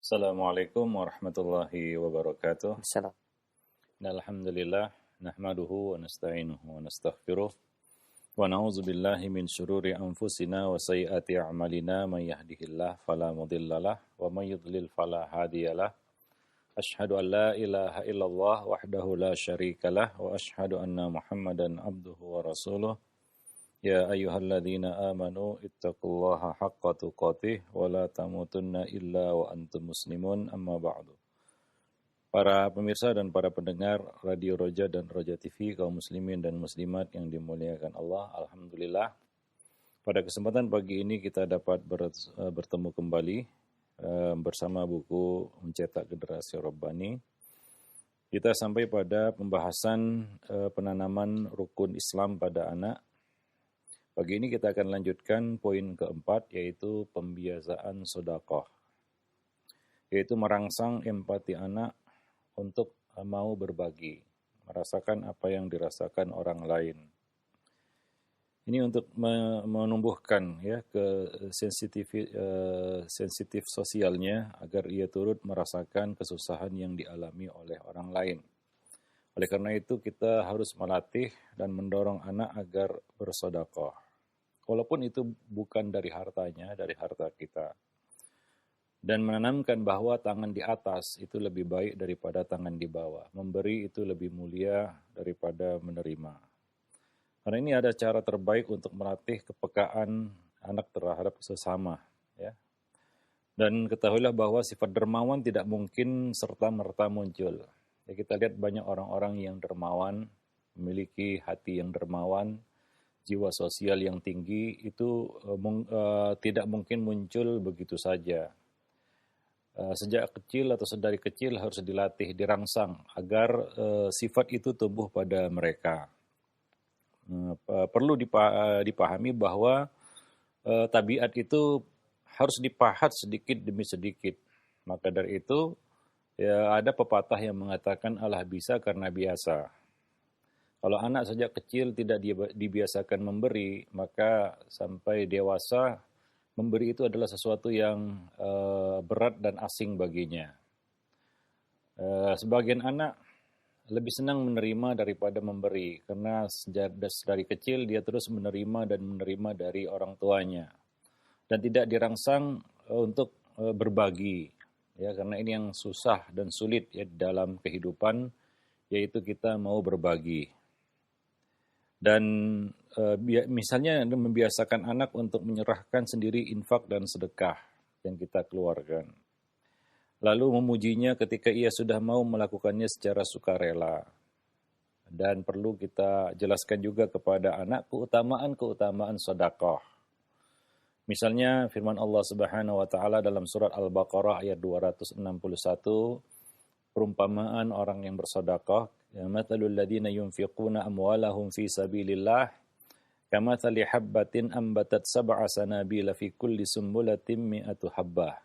Assalamualaikum warahmatullahi wabarakatuh. Assalam. Alhamdulillah nahmaduhu wa nasta'inuhu wa nastaghfiruh wa na'udzu billahi min syururi anfusina wa sayyiati a'malina may yahdihillahu fala mudhillalah wa may yudlil fala hadiyalah. Asyhadu an la ilaha illallah wahdahu la syarikalah wa asyhadu anna Muhammadan abduhu wa rasuluh. Ya ayyuhalladzina amanu ittaqullaha haqqa tuqatih wa la tamutunna illa wa antum muslimun amma ba'du. Para pemirsa dan para pendengar Radio Roja dan Roja TV, kaum muslimin dan muslimat yang dimuliakan Allah, alhamdulillah. Pada kesempatan pagi ini kita dapat bertemu kembali bersama buku Mencetak Generasi Rabbani. Kita sampai pada pembahasan penanaman rukun Islam pada anak. Pagi ini kita akan lanjutkan poin keempat, yaitu pembiasaan sedekah, yaitu merangsang empati anak untuk mau berbagi, merasakan apa yang dirasakan orang lain. Ini untuk menumbuhkan ya sensitif sosialnya agar ia turut merasakan kesusahan yang dialami oleh orang lain. Oleh karena itu kita harus melatih dan mendorong anak agar bersedekah. Walaupun itu bukan dari hartanya, dari harta kita. Dan menanamkan bahwa tangan di atas itu lebih baik daripada tangan di bawah. Memberi itu lebih mulia daripada menerima. Karena ini ada cara terbaik untuk melatih kepekaan anak terhadap sesama. Ya. Dan ketahuilah bahwa sifat dermawan tidak mungkin serta-merta muncul. Ya, kita lihat banyak orang-orang yang dermawan, memiliki hati yang dermawan, jiwa sosial yang tinggi, itu tidak mungkin muncul begitu saja. Sejak kecil atau sedari kecil harus dilatih, dirangsang, agar sifat itu tumbuh pada mereka. Perlu dipahami bahwa tabiat itu harus dipahat sedikit demi sedikit. Maka dari itu, ya, ada pepatah yang mengatakan Allah bisa karena biasa. Kalau anak sejak kecil tidak dibiasakan memberi, maka sampai dewasa memberi itu adalah sesuatu yang berat dan asing baginya. Sebagian anak lebih senang menerima daripada memberi, karena dari kecil dia terus menerima dan menerima dari orang tuanya. Dan tidak dirangsang untuk berbagi. Ya, karena ini yang susah dan sulit ya dalam kehidupan, yaitu kita mau berbagi. Dan misalnya membiasakan anak untuk menyerahkan sendiri infak dan sedekah yang kita keluarkan. Lalu memujinya ketika ia sudah mau melakukannya secara sukarela. Dan perlu kita jelaskan juga kepada anak keutamaan sedekah. Misalnya firman Allah Subhanahu wa taala dalam surat Al-Baqarah ayat 261, perumpamaan orang yang bersedekah, ya mathalul ladzina yunfiquna amwalahum fi sabilillah kamathali habbatin ambatat sab'a sanabila fi kulli sumbulatin mi'atu habbah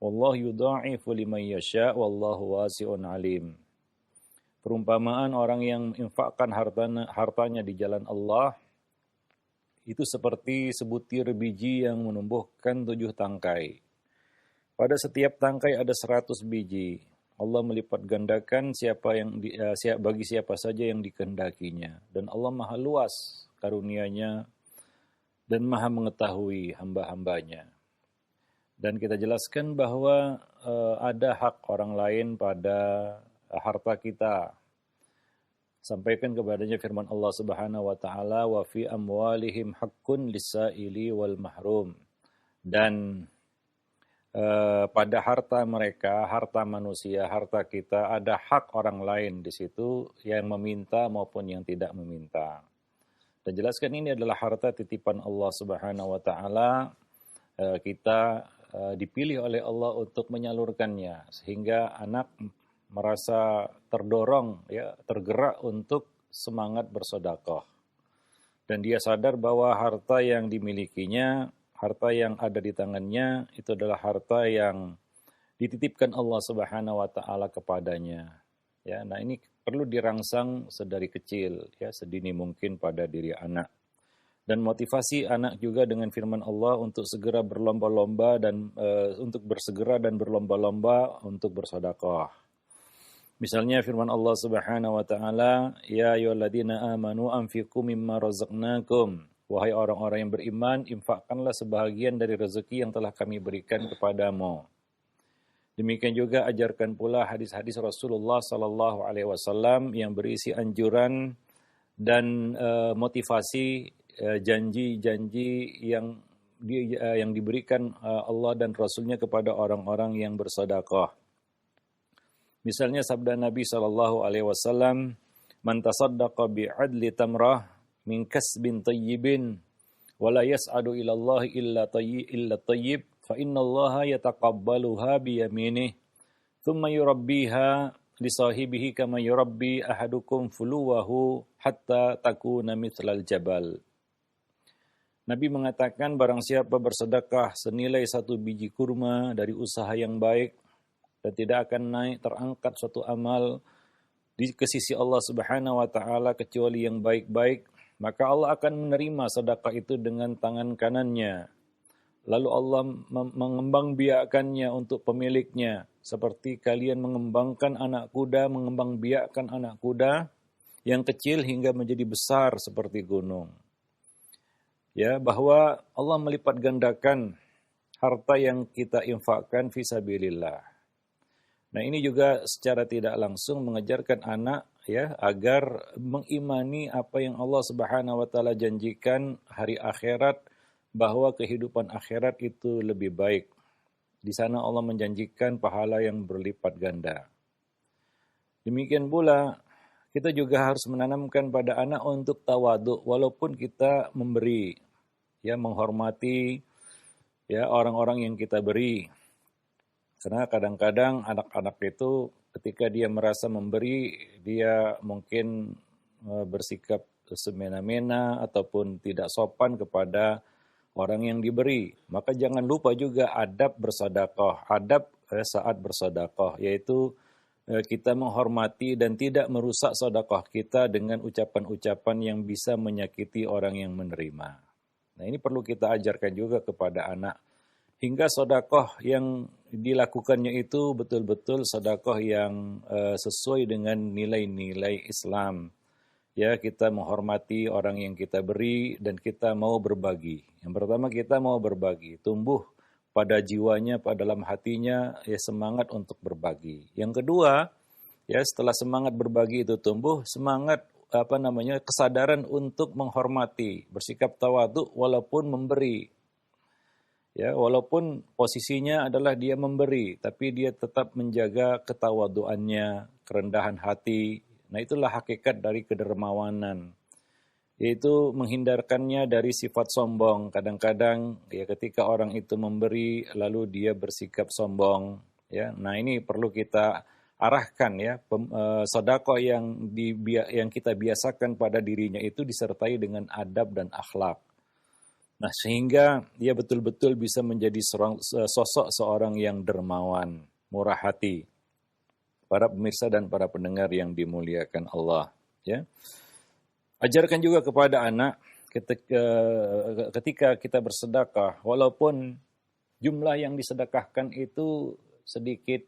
wallahu yudha'ifu liman yasha' wallahu wasi'un alim. Perumpamaan orang yang infakkan hartanya di jalan Allah itu seperti sebutir biji yang menumbuhkan 7 tangkai. Pada setiap tangkai ada 100 biji. Allah melipat gandakan bagi siapa saja yang dikehendakinya. Dan Allah maha luas karunia-Nya dan maha mengetahui hamba-hambanya. Dan kita jelaskan bahwa ada hak orang lain pada harta kita. Sampaikan kepadanya firman Allah Subhanahu wa taala, wa fi amwalihim haqqun lis-sa'ili wal mahrum. Dan pada harta mereka, harta manusia, harta kita, ada hak orang lain di situ yang meminta maupun yang tidak meminta. Dan jelaskan ini adalah harta titipan Allah Subhanahu wa taala. Kita dipilih oleh Allah untuk menyalurkannya sehingga anak merasa terdorong, ya, tergerak untuk semangat bersedekah. Dan dia sadar bahwa harta yang dimilikinya, harta yang ada di tangannya itu adalah harta yang dititipkan Allah Subhanahu wa taala kepadanya. Ya, nah ini perlu dirangsang sedari kecil, ya, sedini mungkin pada diri anak. Dan motivasi anak juga dengan firman Allah untuk segera berlomba-lomba dan untuk bersegera dan berlomba-lomba untuk bersedekah. Misalnya firman Allah Subhanahu wa taala, "Ya ayyuhalladzina amanu anfiqu mimma razaqnakum." Wahai orang-orang yang beriman, infakkanlah sebahagian dari rezeki yang telah kami berikan kepadamu. Demikian juga ajarkan pula hadis-hadis Rasulullah sallallahu alaihi wasallam yang berisi anjuran dan motivasi janji-janji yang diberikan Allah dan Rasulnya kepada orang-orang yang bersedekah. Misalnya sabda Nabi sallallahu alaihi wasallam, "Man tasaddaqa bi'adli tamrah min kasbin tayyibin wa la yas'adu ila Allah illa tayyib fa inna Allah yataqabbaluha bi yaminih thumma yurabbiha li sahibihi kama yurabbi ahadukum fuluwahu hatta takuna mithlal jabal." Nabi mengatakan barang siapa bersedekah senilai 1 biji kurma dari usaha yang baik dan tidak akan naik terangkat suatu amal ke sisi Allah Subhanahu wa taala kecuali yang baik-baik, maka Allah akan menerima sedekah itu dengan tangan kanannya. Lalu Allah mengembangbiakkannya untuk pemiliknya, seperti kalian mengembangbiakkan anak kuda yang kecil hingga menjadi besar seperti gunung. Ya, bahwa Allah melipat gandakan harta yang kita infakkan fisabilillah. Nah, ini juga secara tidak langsung mengajarkan anak ya agar mengimani apa yang Allah Subhanahu wa taala janjikan hari akhirat, bahwa kehidupan akhirat itu lebih baik. Di sana Allah menjanjikan pahala yang berlipat ganda. Demikian pula kita juga harus menanamkan pada anak untuk tawadhu walaupun kita memberi, ya, menghormati ya orang-orang yang kita beri. Karena kadang-kadang anak-anak itu ketika dia merasa memberi, dia mungkin bersikap semena-mena ataupun tidak sopan kepada orang yang diberi. Maka jangan lupa juga adab bersedekah, adab saat bersedekah, yaitu kita menghormati dan tidak merusak sedekah kita dengan ucapan-ucapan yang bisa menyakiti orang yang menerima. Nah, ini perlu kita ajarkan juga kepada anak. Hingga sedekah yang dilakukannya itu betul-betul sedekah yang sesuai dengan nilai-nilai Islam. Ya, kita menghormati orang yang kita beri dan kita mau berbagi. Yang pertama kita mau berbagi, tumbuh pada jiwanya, pada dalam hatinya ya semangat untuk berbagi. Yang kedua, ya setelah semangat berbagi itu tumbuh, semangat kesadaran untuk menghormati, bersikap tawadhu walaupun memberi. Ya, walaupun posisinya adalah dia memberi, tapi dia tetap menjaga ketawaduannya, kerendahan hati. Nah, itulah hakikat dari kedermawanan, yaitu menghindarkannya dari sifat sombong. Kadang-kadang ya ketika orang itu memberi lalu dia bersikap sombong, ya. Nah, ini perlu kita arahkan ya, sedekah yang kita biasakan pada dirinya itu disertai dengan adab dan akhlak. Nah, sehingga dia betul-betul bisa menjadi sosok seorang yang dermawan, murah hati. Para pemirsa dan para pendengar yang dimuliakan Allah, ya. Ajarkan juga kepada anak ketika kita bersedekah, walaupun jumlah yang disedekahkan itu sedikit,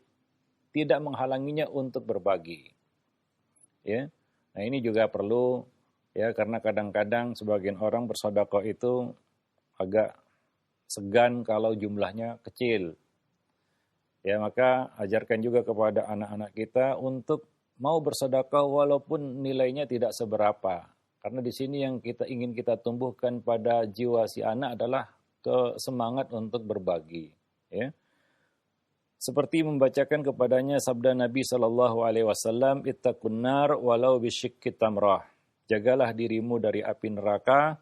tidak menghalanginya untuk berbagi. Ya. Nah, ini juga perlu ya, karena kadang-kadang sebagian orang bersedekah itu agak segan kalau jumlahnya kecil. Ya, maka ajarkan juga kepada anak-anak kita untuk mau bersedekah walaupun nilainya tidak seberapa. Karena di sini yang ingin kita tumbuhkan pada jiwa si anak adalah semangat untuk berbagi, ya. Seperti membacakan kepadanya sabda Nabi sallallahu alaihi wasallam, "Ittaqun nar walau bisyikki tamrah." Jagalah dirimu dari api neraka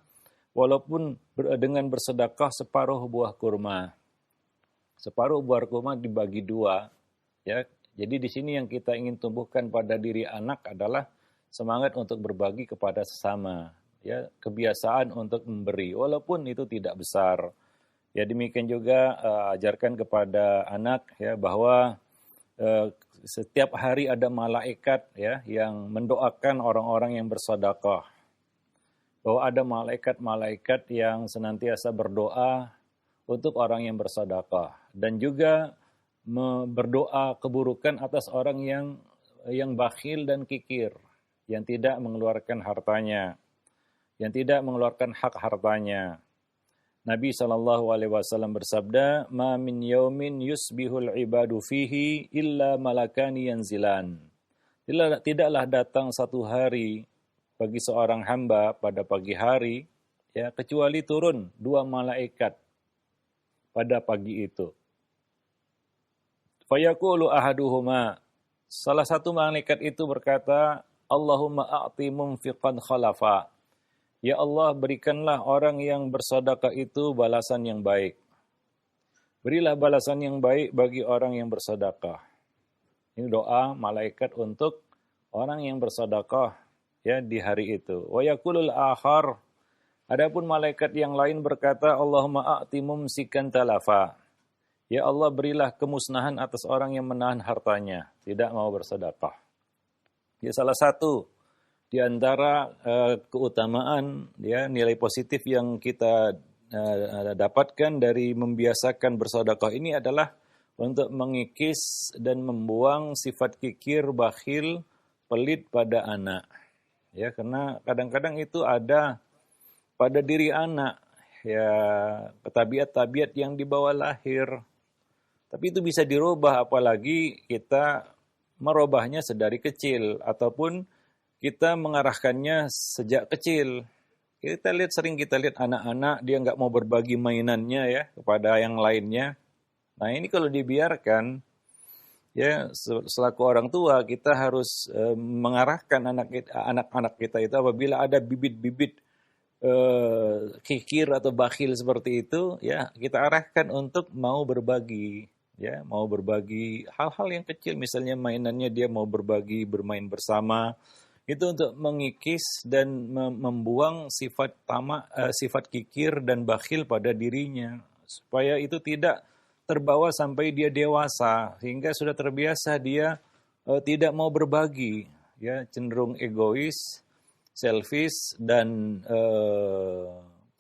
walaupun dengan bersedekah separuh buah kurma. Separuh buah kurma dibagi dua, ya. Jadi di sini yang kita ingin tumbuhkan pada diri anak adalah semangat untuk berbagi kepada sesama, ya, kebiasaan untuk memberi walaupun itu tidak besar. Ya, demikian juga ajarkan kepada anak ya bahwa setiap hari ada malaikat ya yang mendoakan orang-orang yang bersedekah. bahwa ada malaikat-malaikat yang senantiasa berdoa untuk orang yang bersedekah dan juga berdoa keburukan atas orang yang bakhil dan kikir, yang tidak mengeluarkan hartanya, yang tidak mengeluarkan hak hartanya. Nabi SAW bersabda, "Ma min yaumin yusbihul ibadu fihi illa malakani yanzilan." Tidaklah datang satu hari bagi seorang hamba pada pagi hari, ya, kecuali turun 2 malaikat pada pagi itu. Fayaqulu ahaduhuma, salah satu malaikat itu berkata, "Allahumma a'ti mumfiqan khalafa." Ya Allah, berikanlah orang yang bersedekah itu balasan yang baik. Berilah balasan yang baik bagi orang yang bersedekah. Ini doa malaikat untuk orang yang bersedekah, ya, di hari itu. Wa yaqulul akhar, adapun malaikat yang lain berkata, "Allahumma a'ti mumsikan talafa." Ya Allah, berilah kemusnahan atas orang yang menahan hartanya, tidak mau bersedekah. Ya, salah satu di antara keutamaan, ya, nilai positif yang kita dapatkan dari membiasakan bersedekah ini adalah untuk mengikis dan membuang sifat kikir, bakhil, pelit pada anak. Ya, karena kadang-kadang itu ada pada diri anak, ya, tabiat-tabiat yang dibawa lahir. Tapi itu bisa dirubah, apalagi kita merubahnya sedari kecil ataupun kita mengarahkannya sejak kecil. Sering kita lihat anak-anak dia nggak mau berbagi mainannya, ya, kepada yang lainnya. Nah, ini kalau dibiarkan, ya, selaku orang tua kita harus mengarahkan anak-anak kita itu apabila ada bibit-bibit kikir atau bakhil seperti itu, ya, kita arahkan untuk mau berbagi, ya, mau berbagi hal-hal yang kecil, misalnya mainannya dia mau berbagi, bermain bersama. Itu untuk mengikis dan membuang sifat kikir dan bakhil pada dirinya, supaya itu tidak terbawa sampai dia dewasa, sehingga sudah terbiasa dia tidak mau berbagi, ya, cenderung egois, selfish, dan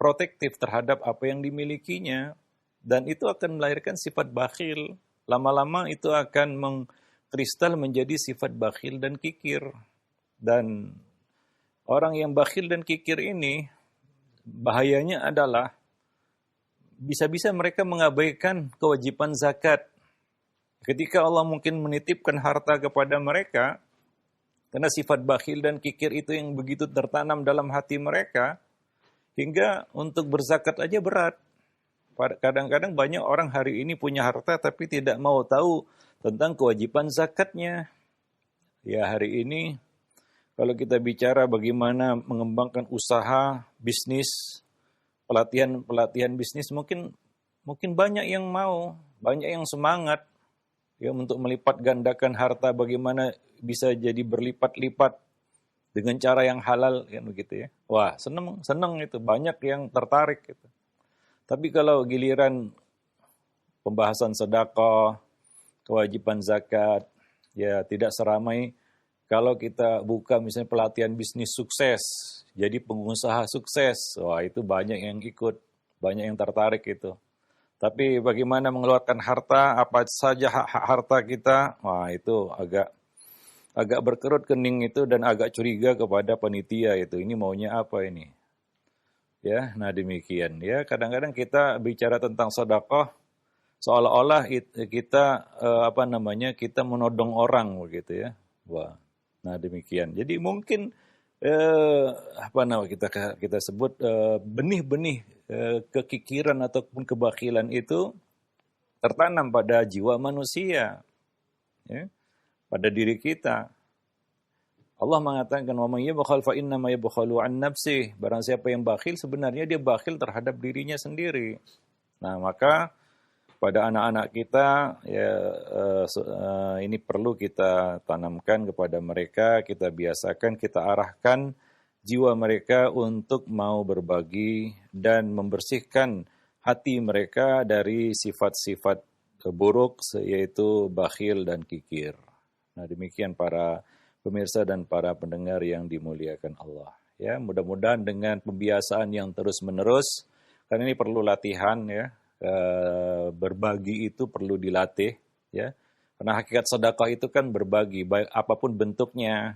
protektif terhadap apa yang dimilikinya, dan itu akan melahirkan sifat bakhil. Lama-lama itu akan mengkristal menjadi sifat bakhil dan kikir. Dan orang yang bakhil dan kikir ini, bahayanya adalah bisa-bisa mereka mengabaikan kewajiban zakat. Ketika Allah mungkin menitipkan harta kepada mereka, karena sifat bakhil dan kikir itu yang begitu tertanam dalam hati mereka, hingga untuk berzakat aja berat. Kadang-kadang banyak orang hari ini punya harta tapi tidak mau tahu tentang kewajiban zakatnya. Ya, hari ini kalau kita bicara bagaimana mengembangkan usaha, bisnis, pelatihan bisnis, mungkin banyak yang mau, banyak yang semangat, ya, untuk melipat gandakan harta, bagaimana bisa jadi berlipat-lipat dengan cara yang halal, kan begitu, ya. Wah, seneng itu, banyak yang tertarik gitu. Tapi kalau giliran pembahasan sedekah, kewajiban zakat, ya, tidak seramai kalau kita buka misalnya pelatihan bisnis sukses, jadi pengusaha sukses, wah, itu banyak yang ikut, banyak yang tertarik itu. Tapi bagaimana mengeluarkan harta, apa saja harta kita, wah, itu agak berkerut kening itu, dan agak curiga kepada panitia itu. Ini maunya apa ini? Ya, nah demikian. Ya, kadang-kadang kita bicara tentang sedekah seolah-olah kita kita menodong orang begitu, ya. Wah. Nah, demikian. Jadi mungkin kita sebut benih-benih kekikiran ataupun kebakhilan itu tertanam pada jiwa manusia, ya, pada diri kita. Allah mengatakan, "Wa may yabkhal fa inna ma yabkhalu an nafsihi." Barang siapa yang bakhil, sebenarnya dia bakhil terhadap dirinya sendiri. Nah, maka pada anak-anak kita, ya, ini perlu kita tanamkan kepada mereka, kita biasakan, kita arahkan jiwa mereka untuk mau berbagi dan membersihkan hati mereka dari sifat-sifat buruk, yaitu bakhil dan kikir. Nah, demikian para pemirsa dan para pendengar yang dimuliakan Allah. Ya, mudah-mudahan dengan pembiasaan yang terus-menerus, karena ini perlu latihan ya, berbagi itu perlu dilatih ya. Karena hakikat sedekah itu kan berbagi, baik apapun bentuknya,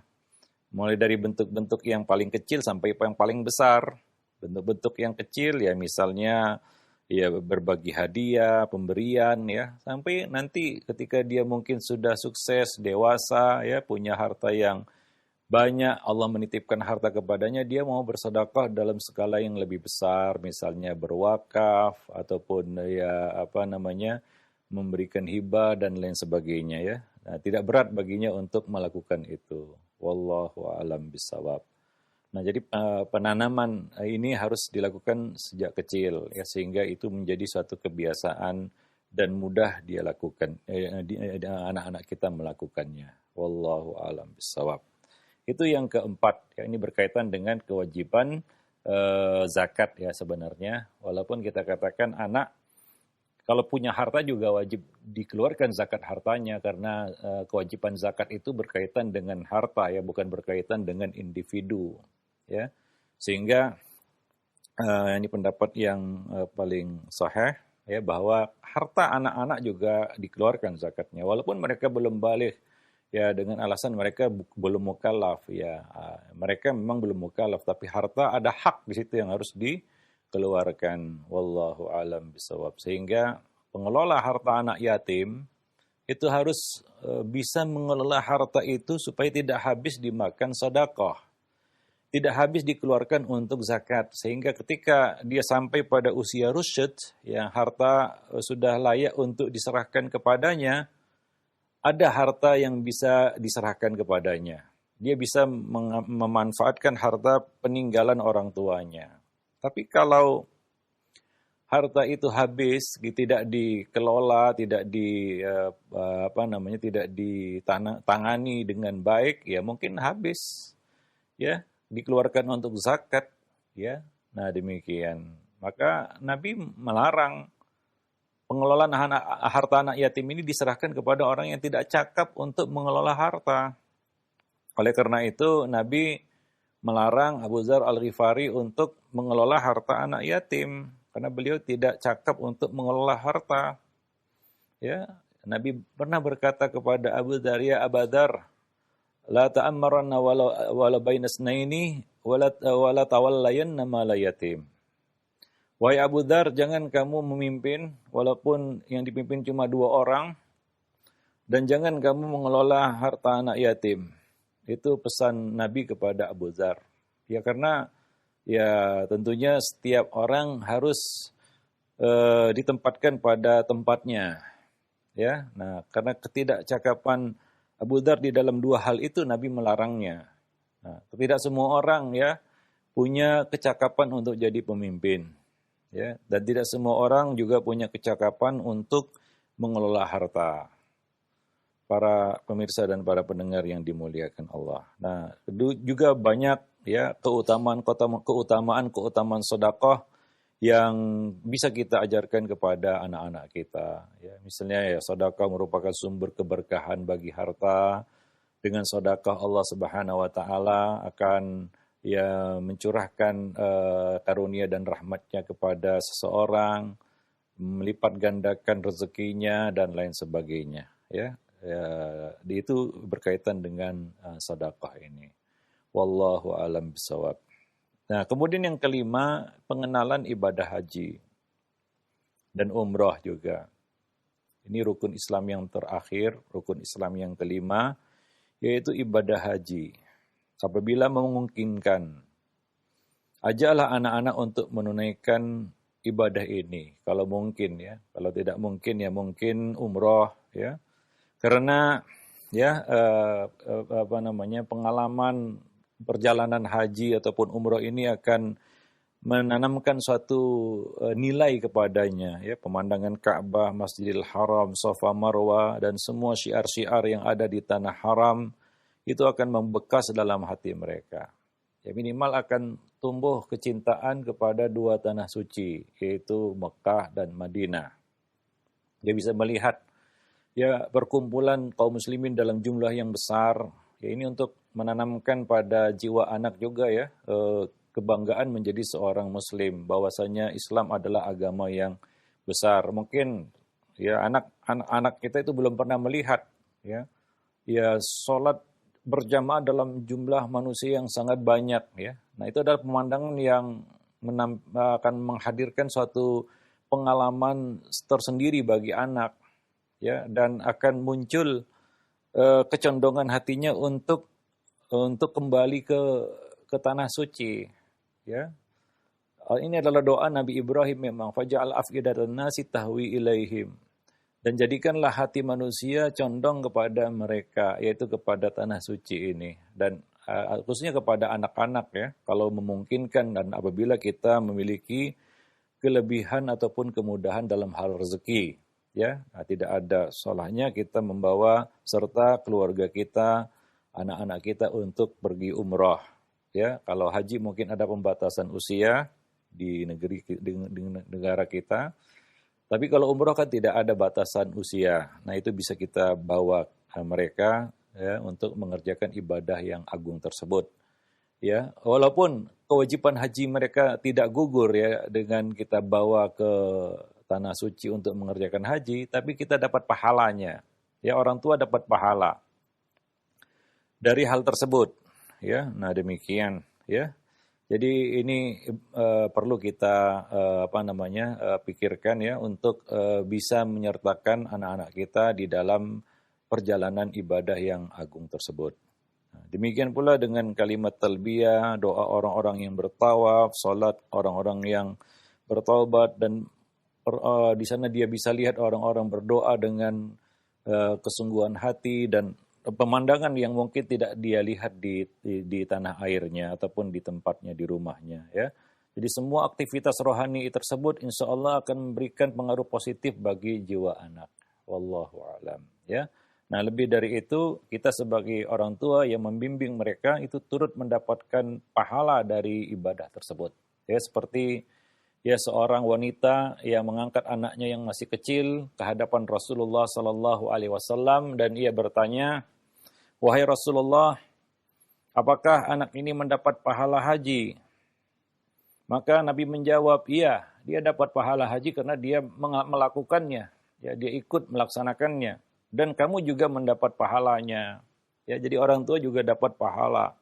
mulai dari bentuk-bentuk yang paling kecil sampai yang paling besar. Bentuk-bentuk yang kecil ya misalnya ya berbagi hadiah, pemberian ya, sampai nanti ketika dia mungkin sudah sukses, dewasa ya, punya harta yang banyak, Allah menitipkan harta kepadanya, dia mau bersedekah dalam skala yang lebih besar, misalnya berwakaf ataupun ya apa namanya memberikan hibah dan lain sebagainya ya. Nah, tidak berat baginya untuk melakukan itu. Wallahu a'lam bishawab. Nah, jadi penanaman ini harus dilakukan sejak kecil ya sehingga itu menjadi suatu kebiasaan dan mudah dia lakukan anak-anak kita melakukannya. Wallahu a'lam bishawab. Itu yang keempat, ya, ini berkaitan dengan kewajiban zakat ya sebenarnya. Walaupun kita katakan anak kalau punya harta juga wajib dikeluarkan zakat hartanya karena kewajiban zakat itu berkaitan dengan harta ya, bukan berkaitan dengan individu ya. Sehingga ini pendapat yang paling sahih ya bahwa harta anak-anak juga dikeluarkan zakatnya walaupun mereka belum baligh. Ya dengan alasan mereka belum mukallaf ya. Mereka memang belum mukallaf tapi harta ada hak di situ yang harus dikeluarkan. Wallahu alam bisawab. Sehingga pengelola harta anak yatim itu harus bisa mengelola harta itu supaya tidak habis dimakan sedekah. Tidak habis dikeluarkan untuk zakat sehingga ketika dia sampai pada usia rusyd yang harta sudah layak untuk diserahkan kepadanya, ada harta yang bisa diserahkan kepadanya. Dia bisa memanfaatkan harta peninggalan orang tuanya. Tapi kalau harta itu habis, tidak dikelola, tidak tidak ditangani dengan baik, ya mungkin habis, ya dikeluarkan untuk zakat, ya. Nah demikian. Maka Nabi melarang pengelolaan harta anak yatim ini diserahkan kepada orang yang tidak cakap untuk mengelola harta. Oleh karena itu, Nabi melarang Abu Dzar Al-Ghifari untuk mengelola harta anak yatim. Karena beliau tidak cakap untuk mengelola harta. Ya, Nabi pernah berkata kepada Abu Dzar, ya Abu Dzar, la ta'ammaranna wala bainasnaini wala tawallayanna ma la yatim. Wahai Abu Dzar, jangan kamu memimpin, walaupun yang dipimpin cuma 2 orang, dan jangan kamu mengelola harta anak yatim. Itu pesan Nabi kepada Abu Dzar. Ya karena ya tentunya setiap orang harus ditempatkan pada tempatnya. Ya, nah karena ketidakcakapan Abu Dzar di dalam 2 hal itu Nabi melarangnya. Nah, tidak semua orang ya punya kecakapan untuk jadi pemimpin. Ya, dan tidak semua orang juga punya kecakapan untuk mengelola harta. Para pemirsa dan para pendengar yang dimuliakan Allah. Nah, juga banyak ya keutamaan sedekah yang bisa kita ajarkan kepada anak-anak kita. Ya, misalnya ya sedekah merupakan sumber keberkahan bagi harta. Dengan sedekah Allah Subhanahu wa taala akan ya mencurahkan karunia dan rahmatnya kepada seseorang, melipat gandakan rezekinya dan lain sebagainya. Ya, itu berkaitan dengan sedekah ini. Wallahu a'lam bishawab. Nah, kemudian yang kelima, pengenalan ibadah haji dan umrah juga. Ini rukun Islam yang terakhir, rukun Islam yang kelima, yaitu ibadah haji. Apabila memungkinkan, ajaklah anak-anak untuk menunaikan ibadah ini. Kalau mungkin ya, kalau tidak mungkin ya mungkin umroh ya. Karena ya pengalaman perjalanan haji ataupun umroh ini akan menanamkan suatu nilai kepadanya ya, pemandangan Ka'bah, Masjidil Haram, Safa Marwah dan semua syiar-syiar yang ada di tanah haram itu akan membekas dalam hati mereka. Ya minimal akan tumbuh kecintaan kepada 2 tanah suci, yaitu Mekah dan Madinah. Dia bisa melihat ya perkumpulan kaum muslimin dalam jumlah yang besar, Ya, ini untuk menanamkan pada jiwa anak juga ya, kebanggaan menjadi seorang muslim, bahwasanya Islam adalah agama yang besar. Mungkin ya anak-anak kita itu belum pernah melihat ya sholat berjamaah dalam jumlah manusia yang sangat banyak ya. Nah, itu adalah pemandangan yang akan menghadirkan suatu pengalaman tersendiri bagi anak ya, dan akan muncul kecondongan hatinya untuk kembali ke tanah suci ya. Ini adalah doa Nabi Ibrahim memang, faja'al af'idatan nasi tahwi ilaihim, dan jadikanlah hati manusia condong kepada mereka, yaitu kepada tanah suci ini, dan khususnya kepada anak-anak ya, kalau memungkinkan, dan apabila kita memiliki kelebihan ataupun kemudahan dalam hal rezeki ya. Nah, tidak ada salahnya kita membawa serta keluarga kita, anak-anak kita untuk pergi umrah ya. Kalau haji mungkin ada pembatasan usia di negara kita, tapi kalau umrah kan tidak ada batasan usia. Nah, itu bisa kita bawa mereka ya untuk mengerjakan ibadah yang agung tersebut ya. Walaupun kewajiban haji mereka tidak gugur ya dengan kita bawa ke tanah suci untuk mengerjakan haji, tapi kita dapat pahalanya ya, orang tua dapat pahala dari hal tersebut ya. Nah, demikian ya. Jadi ini perlu kita pikirkan ya, untuk bisa menyertakan anak-anak kita di dalam perjalanan ibadah yang agung tersebut. Nah, demikian pula dengan kalimat talbiyah, doa orang-orang yang bertawaf, salat orang-orang yang bertaubat, dan di sana dia bisa lihat orang-orang berdoa dengan kesungguhan hati dan pemandangan yang mungkin tidak dia lihat di tanah airnya ataupun di tempatnya, di rumahnya ya. Jadi semua aktivitas rohani tersebut insya Allah akan memberikan pengaruh positif bagi jiwa anak. Wallahu a'lam ya. Nah, lebih dari itu, kita sebagai orang tua yang membimbing mereka itu turut mendapatkan pahala dari ibadah tersebut. Ya, seperti ya seorang wanita yang mengangkat anaknya yang masih kecil ke hadapan Rasulullah Sallallahu Alaihi Wasallam, dan ia bertanya, wahai Rasulullah, apakah anak ini mendapat pahala haji? Maka Nabi menjawab, iya, dia dapat pahala haji karena dia melakukannya, ya, dia ikut melaksanakannya, dan kamu juga mendapat pahalanya. Ya, jadi orang tua juga dapat pahala.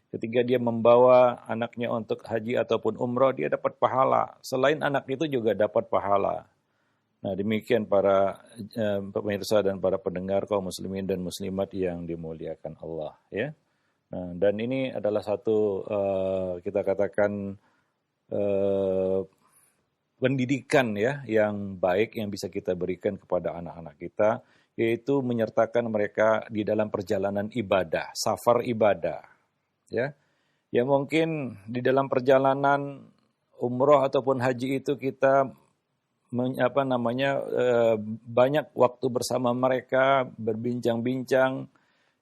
Ketika dia membawa anaknya untuk haji ataupun umroh, dia dapat pahala. Selain anak itu juga dapat pahala. Nah, demikian para pemirsa dan para pendengar kaum muslimin dan muslimat yang dimuliakan Allah ya. Nah, dan ini adalah satu kita katakan pendidikan ya yang baik yang bisa kita berikan kepada anak-anak kita, yaitu menyertakan mereka di dalam perjalanan ibadah, safar ibadah ya. Ya, mungkin di dalam perjalanan umroh ataupun haji itu kita banyak waktu bersama mereka, berbincang-bincang,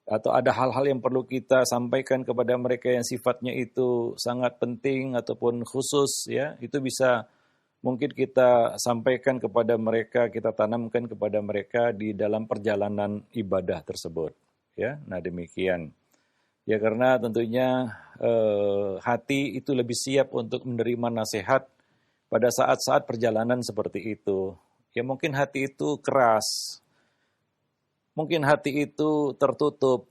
atau ada hal-hal yang perlu kita sampaikan kepada mereka yang sifatnya itu sangat penting ataupun khusus ya. Itu bisa mungkin kita sampaikan kepada mereka, kita tanamkan kepada mereka di dalam perjalanan ibadah tersebut ya. Nah, demikian. Ya, karena tentunya hati itu lebih siap untuk menerima nasihat pada saat-saat perjalanan seperti itu. Ya, mungkin hati itu keras, mungkin hati itu tertutup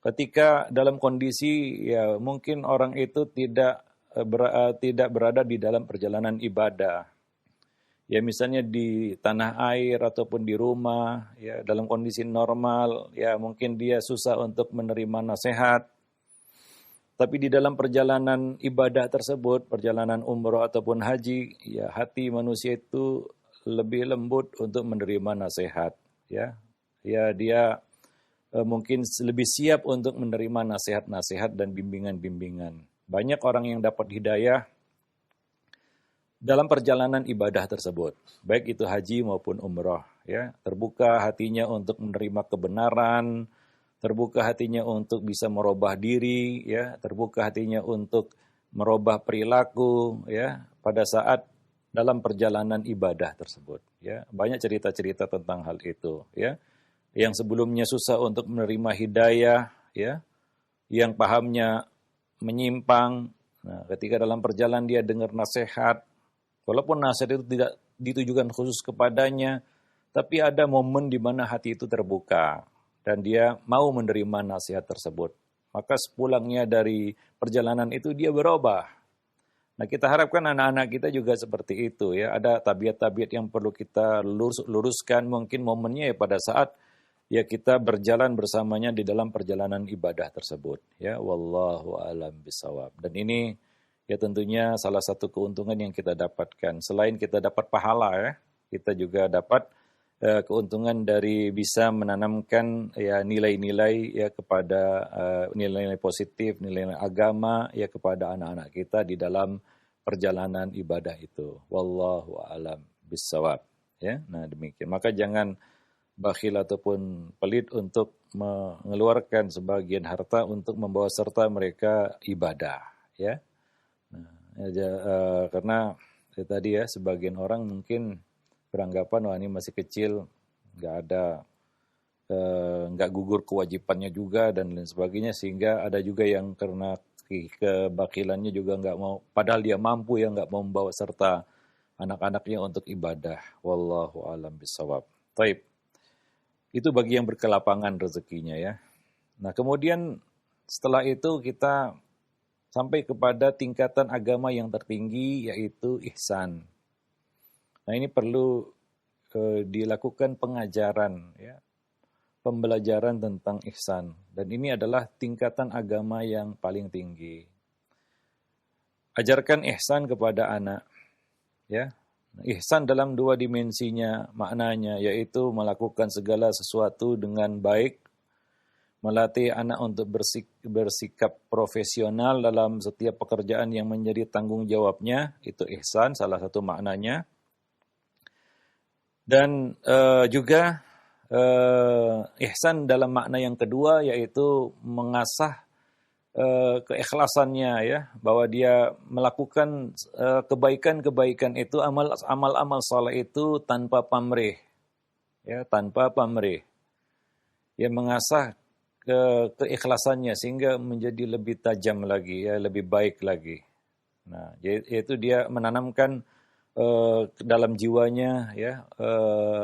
ketika dalam kondisi ya mungkin orang itu tidak berada di dalam perjalanan ibadah. Ya, misalnya di tanah air ataupun di rumah, ya dalam kondisi normal, ya mungkin dia susah untuk menerima nasihat. Tapi di dalam perjalanan ibadah tersebut, perjalanan umroh ataupun haji, ya hati manusia itu lebih lembut untuk menerima nasihat. Ya, ya dia mungkin lebih siap untuk menerima nasihat-nasihat dan bimbingan-bimbingan. Banyak orang yang dapat hidayah dalam perjalanan ibadah tersebut, baik itu haji maupun umroh. Ya, terbuka hatinya untuk menerima kebenaran, terbuka hatinya untuk bisa merubah diri, ya, terbuka hatinya untuk merubah perilaku, ya, pada saat dalam perjalanan ibadah tersebut, ya. Banyak cerita-cerita tentang hal itu, ya. Yang sebelumnya susah untuk menerima hidayah, ya, yang pahamnya menyimpang. Nah, ketika dalam perjalanan dia dengar nasihat, walaupun nasihat itu tidak ditujukan khusus kepadanya, tapi ada momen di mana hati itu terbuka dan dia mau menerima nasihat tersebut. Maka sepulangnya dari perjalanan itu dia berubah. Nah, kita harapkan anak-anak kita juga seperti itu ya. Ada tabiat-tabiat yang perlu kita luruskan, mungkin momennya ya pada saat ya kita berjalan bersamanya di dalam perjalanan ibadah tersebut ya. Wallahu a'lam bishawab. Dan ini ya tentunya salah satu keuntungan yang kita dapatkan. Selain kita dapat pahala ya, kita juga dapat keuntungan dari bisa menanamkan ya nilai-nilai ya kepada nilai-nilai positif, nilai-nilai agama ya kepada anak-anak kita di dalam perjalanan ibadah itu. Wallahu a'lam bishawab. Ya, nah demikian. Maka jangan bakhil ataupun pelit untuk mengeluarkan sebagian harta untuk membawa serta mereka ibadah. Ya, karena tadi ya sebagian orang mungkin beranggapan wah ini masih kecil, nggak gugur kewajibannya juga dan lain sebagainya, sehingga ada juga yang karena kebakilannya juga nggak mau, padahal dia mampu ya nggak mau membawa serta anak-anaknya untuk ibadah. Wallahu a'lam bishawab. Taib. Itu bagi yang berkelapangan rezekinya ya. Nah kemudian setelah itu kita sampai kepada tingkatan agama yang tertinggi yaitu ihsan. Nah ini perlu dilakukan pengajaran, ya, pembelajaran tentang ihsan. Dan ini adalah tingkatan agama yang paling tinggi. Ajarkan ihsan kepada anak. Ya, ihsan dalam dua dimensinya maknanya, yaitu melakukan segala sesuatu dengan baik, melatih anak untuk bersikap profesional dalam setiap pekerjaan yang menjadi tanggung jawabnya, itu ihsan salah satu maknanya. Dan juga ihsan dalam makna yang kedua yaitu mengasah keikhlasannya ya, bahwa dia melakukan kebaikan-kebaikan itu, amal-amal saleh itu tanpa pamrih. Ya, tanpa pamrih. Ya, mengasah keikhlasannya sehingga menjadi lebih tajam lagi ya, lebih baik lagi. Nah, yaitu dia menanamkan dalam jiwanya ya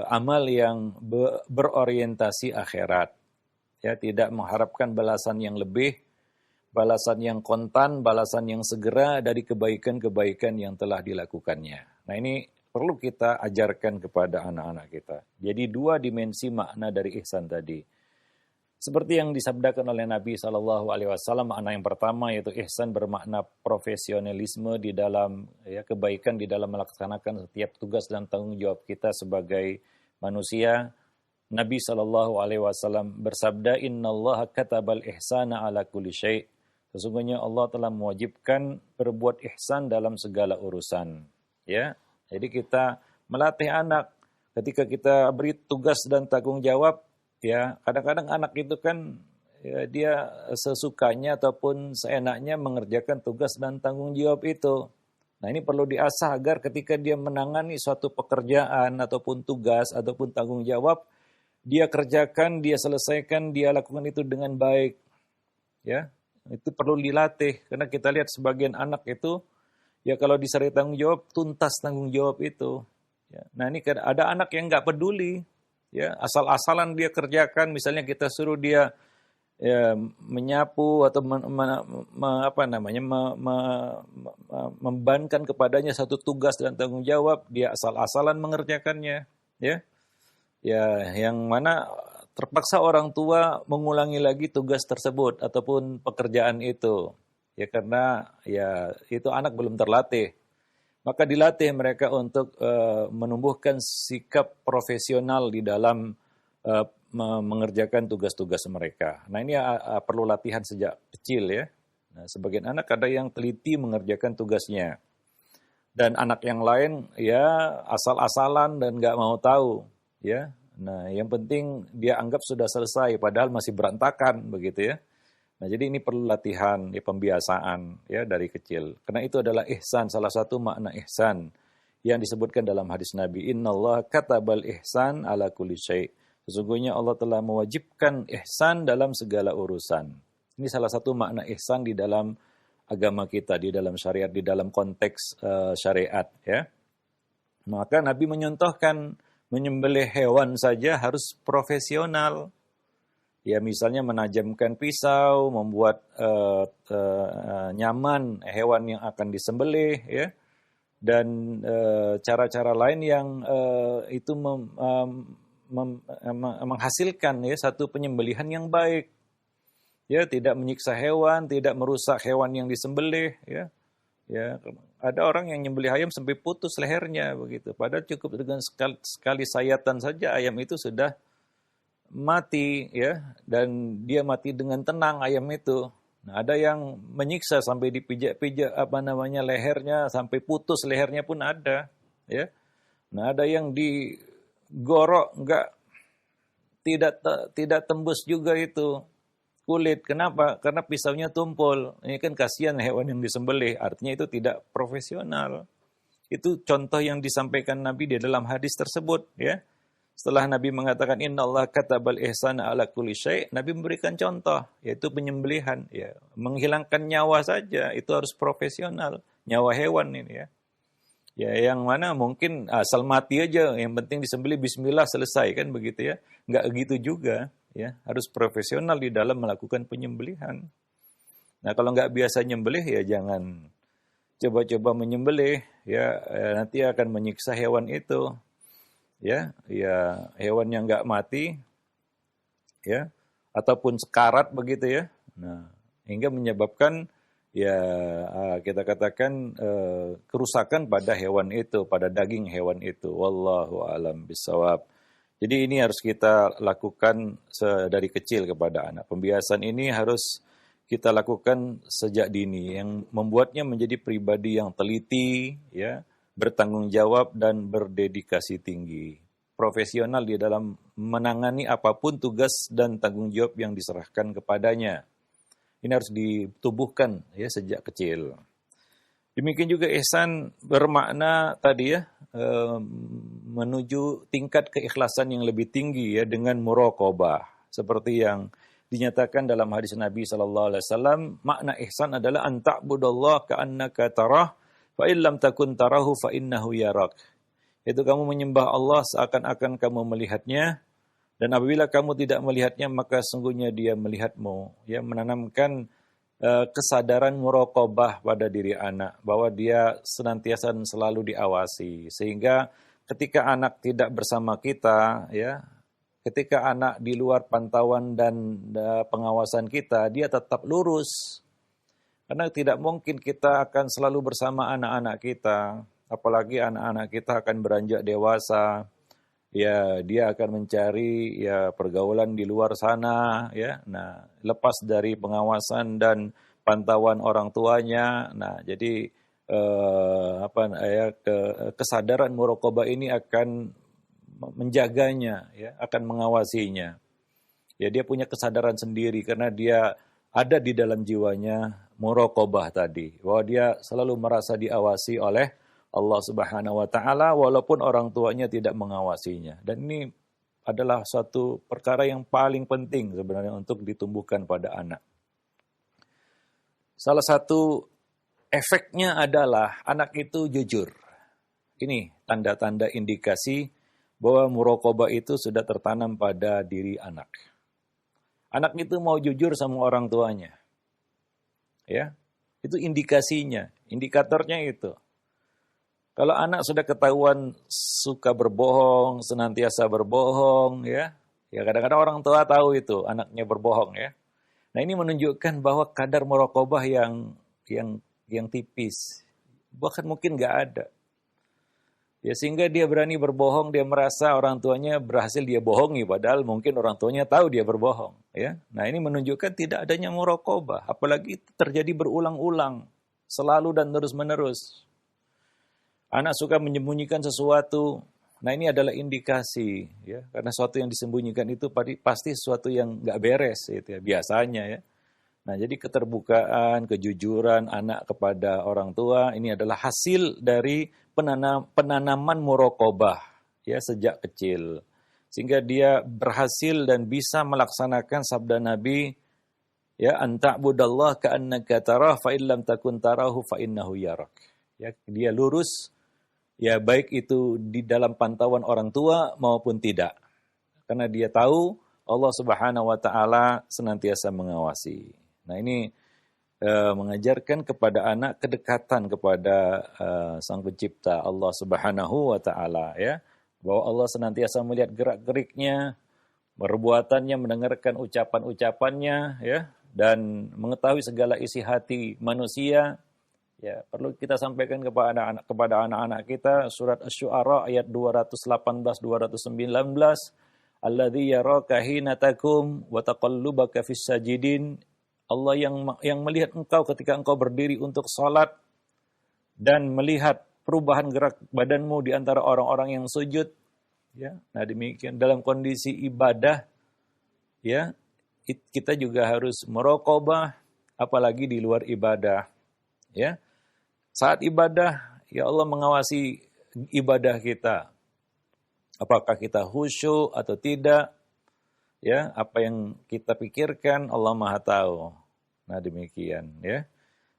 amal yang berorientasi akhirat, ya, tidak mengharapkan balasan yang lebih, balasan yang kontan, balasan yang segera dari kebaikan-kebaikan yang telah dilakukannya. Nah ini perlu kita ajarkan kepada anak-anak kita. Jadi dua dimensi makna dari ihsan tadi. Seperti yang disabdakan oleh Nabi SAW, makna yang pertama yaitu ihsan bermakna profesionalisme di dalam ya, kebaikan di dalam melaksanakan setiap tugas dan tanggung jawab kita sebagai manusia. Nabi SAW bersabda, Innallaha katabal ihsana ala kulli syai'. Sesungguhnya Allah telah mewajibkan berbuat ihsan dalam segala urusan. Ya, jadi kita melatih anak ketika kita beri tugas dan tanggung jawab. Ya, kadang-kadang anak itu kan ya, dia sesukanya ataupun seenaknya mengerjakan tugas dan tanggung jawab itu. Nah, ini perlu diasah agar ketika dia menangani suatu pekerjaan ataupun tugas ataupun tanggung jawab, dia kerjakan, dia selesaikan, dia lakukan itu dengan baik. Ya, itu perlu dilatih karena kita lihat sebagian anak itu ya kalau disertai tanggung jawab, tuntas tanggung jawab itu. Ya, nah, ini ada anak yang nggak peduli. Ya, asal-asalan dia kerjakan, misalnya kita suruh dia ya, menyapu atau membebankan kepadanya satu tugas dan tanggung jawab, dia asal-asalan mengerjakannya, ya. Ya, yang mana terpaksa orang tua mengulangi lagi tugas tersebut ataupun pekerjaan itu. Ya karena ya itu anak belum terlatih. Maka dilatih mereka untuk menumbuhkan sikap profesional di dalam mengerjakan tugas-tugas mereka. Nah ini perlu latihan sejak kecil ya. Nah, sebagian anak ada yang teliti mengerjakan tugasnya. Dan anak yang lain ya asal-asalan dan nggak mau tahu. Ya. Nah yang penting dia anggap sudah selesai padahal masih berantakan begitu ya. Nah, jadi ini perlu latihan, ya, pembiasaan ya dari kecil. Karena itu adalah ihsan, salah satu makna ihsan yang disebutkan dalam hadis Nabi, Innallaha katabal ihsan ala kulli syai'. Sesungguhnya Allah telah mewajibkan ihsan dalam segala urusan. Ini salah satu makna ihsan di dalam agama kita, di dalam syariat, di dalam konteks syariat, ya. Maka Nabi menyontohkan menyembelih hewan saja harus profesional. Ya, misalnya menajamkan pisau, membuat nyaman hewan yang akan disembelih, ya. Dan cara-cara lain yang itu menghasilkan ya satu penyembelihan yang baik. Ya, tidak menyiksa hewan, tidak merusak hewan yang disembelih, ya. Ya, ada orang yang nyembelih ayam sampai putus lehernya begitu. Padahal cukup dengan sekali sayatan saja ayam itu sudah mati, ya, dan dia mati dengan tenang ayam itu. Nah, ada yang menyiksa sampai dipijak-pijak lehernya sampai putus lehernya pun ada, ya. Nah, ada yang digorok tidak tembus juga itu kulit. Kenapa? Karena pisaunya tumpul. Ini kan kasihan hewan yang disembelih. Artinya itu tidak profesional. Itu contoh yang disampaikan Nabi di dalam hadis tersebut, ya. Setelah Nabi mengatakan innallaha katabal ihsana ala kulli syai', Nabi memberikan contoh, yaitu penyembelihan, ya. Menghilangkan nyawa saja itu harus profesional, nyawa hewan ini, ya. Ya, yang mana mungkin asal mati aja, yang penting disembelih bismillah selesai kan begitu, ya. Enggak gitu juga, ya. Harus profesional di dalam melakukan penyembelihan. Nah, kalau enggak biasa nyembelih ya jangan coba-coba menyembelih, ya, nanti akan menyiksa hewan itu. Ya, hewan yang nggak mati, ya, ataupun sekarat begitu, ya. Nah, hingga menyebabkan ya kita katakan kerusakan pada hewan itu, pada daging hewan itu. Wallahu a'lam bishawab. Jadi ini harus kita lakukan dari kecil kepada anak. Pembiasan ini harus kita lakukan sejak dini, yang membuatnya menjadi pribadi yang teliti, ya, bertanggung jawab dan berdedikasi tinggi, profesional di dalam menangani apapun tugas dan tanggung jawab yang diserahkan kepadanya. Ini harus ditumbuhkan ya sejak kecil. Demikian juga ihsan bermakna tadi ya menuju tingkat keikhlasan yang lebih tinggi ya dengan muraqabah, seperti yang dinyatakan dalam hadis Nabi SAW. Makna ihsan adalah an ta'budallaha ka'annaka tarah fa in lam takun tarahu fa innahu yarak. Itu kamu menyembah Allah seakan-akan kamu melihatnya, dan apabila kamu tidak melihatnya maka sungguhnya dia melihatmu. Ya, menanamkan kesadaran muraqabah pada diri anak, bahwa dia senantiasa selalu diawasi, sehingga ketika anak tidak bersama kita, ya, ketika anak di luar pantauan dan pengawasan kita, dia tetap lurus. Karena tidak mungkin kita akan selalu bersama anak-anak kita, apalagi anak-anak kita akan beranjak dewasa. Ya, dia akan mencari ya pergaulan di luar sana, ya. Nah, lepas dari pengawasan dan pantauan orang tuanya. Nah, jadi kesadaran muraqabah ini akan menjaganya, ya, akan mengawasinya. Ya, dia punya kesadaran sendiri karena dia ada di dalam jiwanya muraqabah tadi, bahwa dia selalu merasa diawasi oleh Allah Subhanahu wa taala walaupun orang tuanya tidak mengawasinya. Dan ini adalah suatu perkara yang paling penting sebenarnya untuk ditumbuhkan pada anak. Salah satu efeknya adalah anak itu jujur. Ini tanda-tanda indikasi bahwa muraqabah itu sudah tertanam pada diri anak. Anak itu mau jujur sama orang tuanya. Ya. Itu indikasinya, indikatornya itu. Kalau anak sudah ketahuan suka berbohong, senantiasa berbohong, ya kadang-kadang orang tua tahu itu anaknya berbohong, ya. Nah, ini menunjukkan bahwa kadar muraqabah yang tipis, bahkan mungkin nggak ada. Ya, sehingga dia berani berbohong, dia merasa orang tuanya berhasil dia bohongi, padahal mungkin orang tuanya tahu dia berbohong, ya. Nah, ini menunjukkan tidak adanya muraqabah, apalagi terjadi berulang-ulang, selalu dan terus-menerus. Anak suka menyembunyikan sesuatu. Nah, ini adalah indikasi, ya, karena sesuatu yang disembunyikan itu pasti sesuatu yang nggak beres, gitu ya, biasanya, ya. Nah, jadi keterbukaan, kejujuran anak kepada orang tua ini adalah hasil dari penanaman muraqabah, ya, sejak kecil. sehingga dia berhasil dan bisa melaksanakan sabda Nabi, ya, anta'budallah ka'annaka tarah fa illam takun tarahu fa innahu yarak. Ya, dia lurus, ya, baik itu di dalam pantauan orang tua maupun tidak. Karena dia tahu Allah Subhanahu wa taala senantiasa mengawasi. Nah, ini mengajarkan kepada anak kedekatan kepada Sang Pencipta Allah Subhanahu wa taala, ya, bahwa Allah senantiasa melihat gerak-geriknya, perbuatannya, mendengarkan ucapan-ucapannya, ya, dan mengetahui segala isi hati manusia. Ya, perlu kita sampaikan kepada anak-anak kita surat Asy-Syu'ara ayat 218 219, alladzi yaraka hina takum wa taqallubaka fis sajidin. Allah yang melihat engkau ketika engkau berdiri untuk salat dan melihat perubahan gerak badanmu di antara orang-orang yang sujud, ya. Nah, demikian dalam kondisi ibadah, ya, kita juga harus meraqabah, apalagi di luar ibadah, ya. Saat ibadah, ya Allah mengawasi ibadah kita. Apakah kita khusyuk atau tidak, ya, apa yang kita pikirkan Allah Maha tahu. Nah, demikian, ya.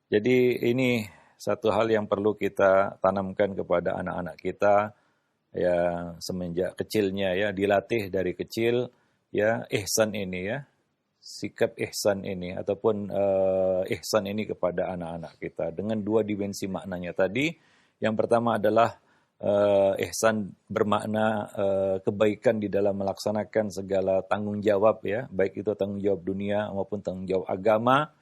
Jadi ini satu hal yang perlu kita tanamkan kepada anak-anak kita, ya, semenjak kecilnya, ya, dilatih dari kecil, ya, ihsan ini, ya, sikap ihsan ini ataupun ihsan ini kepada anak-anak kita dengan dua dimensi maknanya tadi. Yang pertama adalah ihsan bermakna kebaikan di dalam melaksanakan segala tanggung jawab, ya, baik itu tanggung jawab dunia maupun tanggung jawab agama.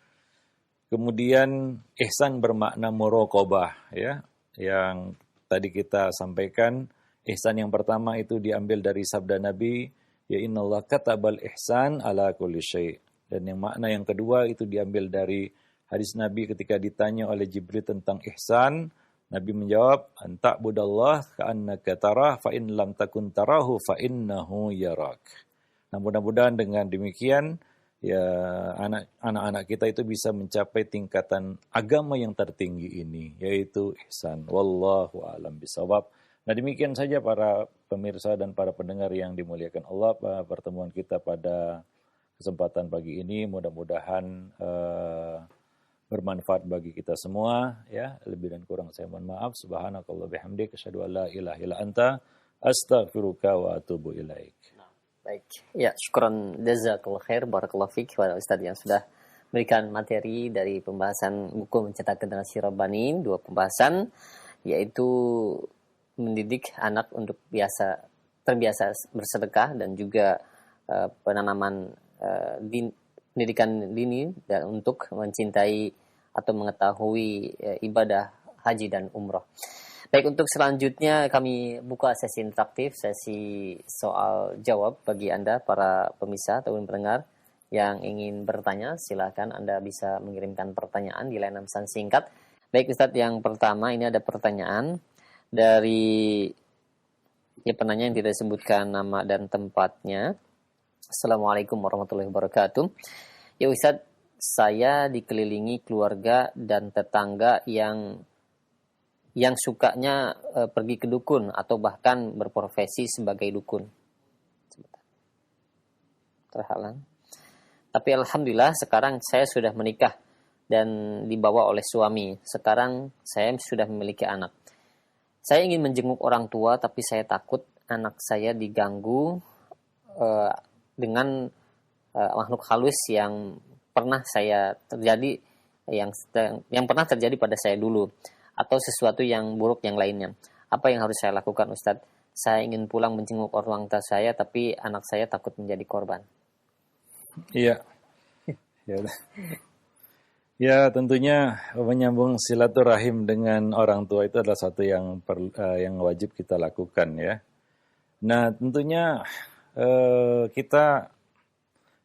Kemudian ihsan bermakna muraqabah, ya, yang tadi kita sampaikan. Ihsan yang pertama itu diambil dari sabda Nabi, ya innallaha katabal ihsan ala kulli syai'. Dan yang makna yang kedua itu diambil dari hadis Nabi ketika ditanya oleh Jibril tentang ihsan. Nabi menjawab, anta'budallah ka'annaka tarah fa in lam takun tarahu fa innahu yarak. Nah, mudah-mudahan dengan demikian, ya, anak-anak kita itu bisa mencapai tingkatan agama yang tertinggi ini, yaitu ihsan. Wallahu a'lam bishawab. Nah, demikian saja para pemirsa dan para pendengar yang dimuliakan Allah, pertemuan kita pada kesempatan pagi ini. Mudah-mudahan bermanfaat bagi kita semua, ya. Lebih dan kurang saya mohon maaf. Subhanakallah bihamdik asyhadu an la ilaha illa anta astaghfiruka wa atubu ilaik. Baik, ya, syukran jazakallahu khair, barakallahu fiik kepada Ustaz yang sudah memberikan materi dari pembahasan buku Mencetak Generasi Rabbani, dua pembahasan, yaitu mendidik anak untuk terbiasa bersedekah dan juga penanaman pendidikan dini dan untuk mencintai atau mengetahui ibadah haji dan umroh. Baik, untuk selanjutnya kami buka sesi interaktif, sesi soal jawab bagi Anda para pemirsa atau pendengar yang ingin bertanya. Silakan Anda bisa mengirimkan pertanyaan di layanan pesan singkat. Baik Ustadz, yang pertama ini ada pertanyaan dari penanya yang tidak disebutkan nama dan tempatnya. Assalamualaikum warahmatullahi wabarakatuh. Ya Ustadz, saya dikelilingi keluarga dan tetangga yang sukanya pergi ke dukun atau bahkan berprofesi sebagai dukun. Terhalang. Tapi alhamdulillah sekarang saya sudah menikah dan dibawa oleh suami. Sekarang saya sudah memiliki anak. Saya ingin menjenguk orang tua, tapi saya takut anak saya diganggu dengan makhluk halus yang pernah terjadi pada saya dulu, atau sesuatu yang buruk yang lainnya. Apa yang harus saya lakukan, Ustadz? Saya ingin pulang menjenguk orang tua saya, tapi anak saya takut menjadi korban. Iya. Ya, tentunya menyambung silaturahim dengan orang tua itu adalah satu yang wajib kita lakukan, ya. Nah, tentunya kita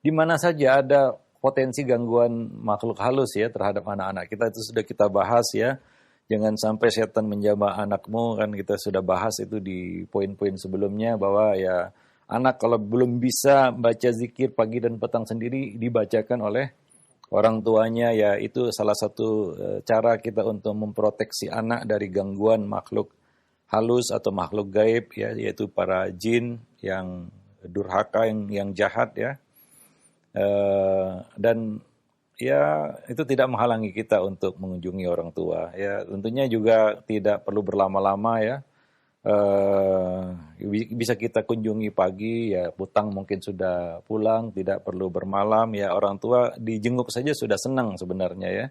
di mana saja ada potensi gangguan makhluk halus, ya, terhadap anak-anak kita, itu sudah kita bahas, ya. Jangan sampai setan menjamah anakmu, kan kita sudah bahas itu di poin-poin sebelumnya, bahwa ya anak kalau belum bisa baca zikir pagi dan petang sendiri dibacakan oleh orang tuanya, ya itu salah satu cara kita untuk memproteksi anak dari gangguan makhluk halus atau makhluk gaib, ya, yaitu para jin yang durhaka, yang jahat ya. Dan ya itu tidak menghalangi kita untuk mengunjungi orang tua. Ya tentunya juga tidak perlu berlama-lama ya. Bisa kita kunjungi pagi ya, petang mungkin sudah pulang, tidak perlu bermalam ya. Orang tua dijenguk saja sudah senang sebenarnya ya.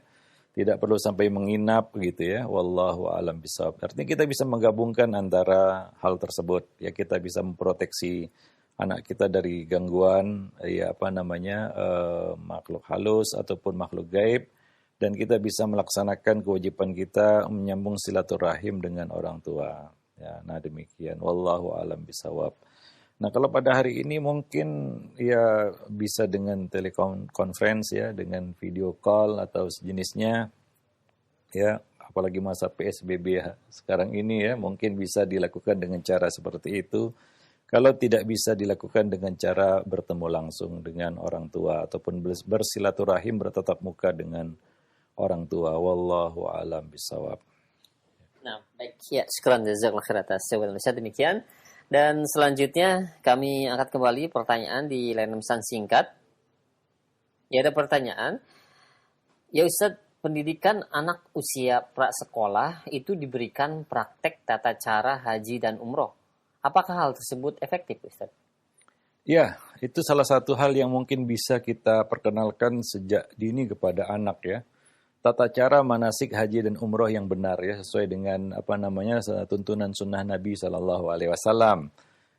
Tidak perlu sampai menginap gitu ya. Wallahu a'lam bishawab. Artinya kita bisa menggabungkan antara hal tersebut. Ya kita bisa memproteksi anak kita dari gangguan ya makhluk halus ataupun makhluk gaib, dan kita bisa melaksanakan kewajiban kita menyambung silaturahim dengan orang tua. Ya, nah demikian. Wallahu a'lam bishawab. Nah, kalau pada hari ini mungkin ya bisa dengan telekonferensi ya, dengan video call atau sejenisnya ya, apalagi masa PSBB ya, sekarang ini ya, mungkin bisa dilakukan dengan cara seperti itu. Kalau tidak bisa dilakukan dengan cara bertemu langsung dengan orang tua ataupun bersilaturahim, bertatap muka dengan orang tua. Wallahu a'lam bishawab. Nah, baik. Ya, syukran jazakallahu khairan atas jawaban Ustaz. Demikian. Dan selanjutnya kami angkat kembali pertanyaan di layanan pesan singkat. Ya, ada pertanyaan. Ya Ustaz, pendidikan anak usia prasekolah itu diberikan praktek tata cara haji dan umroh. Apakah hal tersebut efektif, Ustaz? Ya, itu salah satu hal yang mungkin bisa kita perkenalkan sejak dini kepada anak ya. Tata cara manasik haji dan umroh yang benar ya, sesuai dengan tuntunan sunnah Nabi Shallallahu Alaihi Wasallam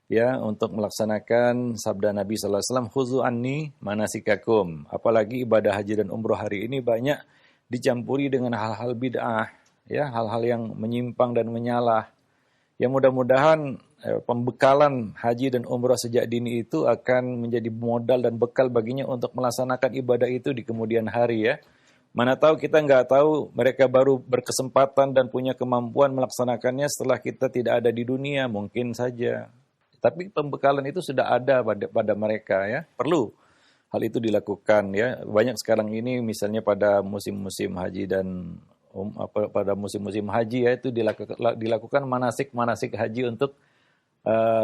ya, untuk melaksanakan sabda Nabi Sallallahu Alaihi Wasallam, khuzu anni manasikakum. Apalagi ibadah haji dan umroh hari ini banyak dicampuri dengan hal-hal bid'ah ya, hal-hal yang menyimpang dan menyalah. Ya mudah-mudahan pembekalan haji dan umroh sejak dini itu akan menjadi modal dan bekal baginya untuk melaksanakan ibadah itu di kemudian hari ya. Mana tahu, kita nggak tahu, mereka baru berkesempatan dan punya kemampuan melaksanakannya setelah kita tidak ada di dunia, mungkin saja. Tapi pembekalan itu sudah ada pada mereka ya, perlu hal itu dilakukan ya. Banyak sekarang ini misalnya pada musim-musim haji dan pada musim-musim haji ya, itu dilakukan manasik haji untuk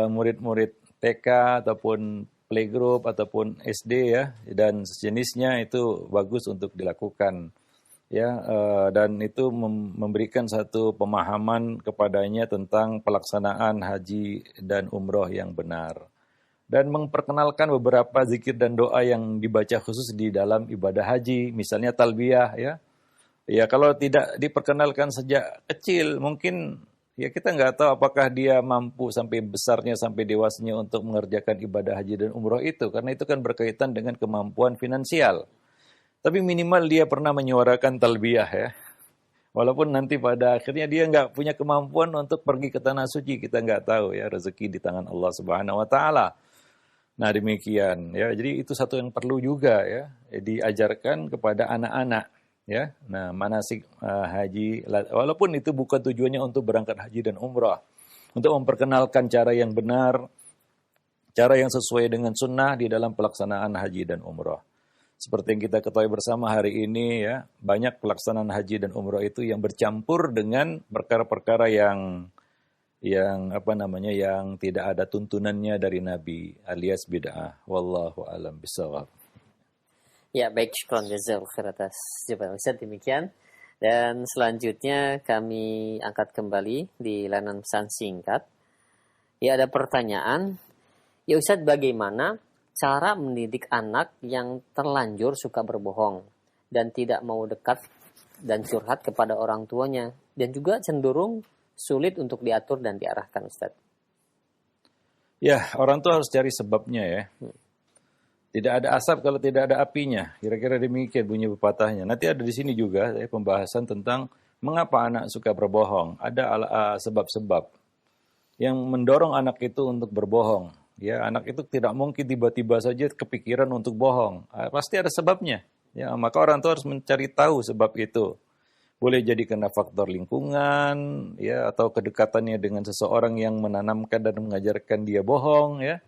murid-murid TK ataupun playgroup ataupun SD ya, dan sejenisnya, itu bagus untuk dilakukan ya, dan itu memberikan satu pemahaman kepadanya tentang pelaksanaan haji dan umroh yang benar, dan memperkenalkan beberapa zikir dan doa yang dibaca khusus di dalam ibadah haji, misalnya talbiyah ya. Ya kalau tidak diperkenalkan sejak kecil, mungkin ya kita nggak tahu apakah dia mampu sampai besarnya, sampai dewasanya untuk mengerjakan ibadah haji dan umroh itu. Karena itu kan berkaitan dengan kemampuan finansial. Tapi minimal dia pernah menyuarakan talbiyah ya. Walaupun nanti pada akhirnya dia nggak punya kemampuan untuk pergi ke tanah suci, kita nggak tahu ya, rezeki di tangan Allah Subhanahu Wa Taala. Nah demikian ya. Jadi itu satu yang perlu juga ya, diajarkan kepada anak-anak. Ya, nah manasik haji, walaupun itu bukan tujuannya untuk berangkat haji dan umrah, untuk memperkenalkan cara yang benar, cara yang sesuai dengan sunnah di dalam pelaksanaan haji dan umrah. Seperti yang kita ketahui bersama hari ini ya, banyak pelaksanaan haji dan umrah itu yang bercampur dengan perkara-perkara yang tidak ada tuntunannya dari Nabi, alias bid'ah. Wallahu a'lam bishawab. Ya, baik, syukran jazakallahu khairan atas jawaban Ustaz. Demikian. Dan selanjutnya kami angkat kembali di layanan pesan singkat. Ya, ada pertanyaan. Ya Ustaz, bagaimana cara mendidik anak yang terlanjur suka berbohong dan tidak mau dekat dan curhat kepada orang tuanya, dan juga cenderung sulit untuk diatur dan diarahkan, Ustaz? Ya, orang tua harus cari sebabnya ya. Tidak ada asap kalau tidak ada apinya. Kira-kira demikian bunyi pepatahnya. Nanti ada di sini juga pembahasan tentang mengapa anak suka berbohong. Ada sebab-sebab yang mendorong anak itu untuk berbohong. Ya, anak itu tidak mungkin tiba-tiba saja kepikiran untuk bohong. Pasti ada sebabnya. Ya, maka orang tua harus mencari tahu sebab itu. Boleh jadi karena faktor lingkungan, ya, atau kedekatannya dengan seseorang yang menanamkan dan mengajarkan dia bohong, ya.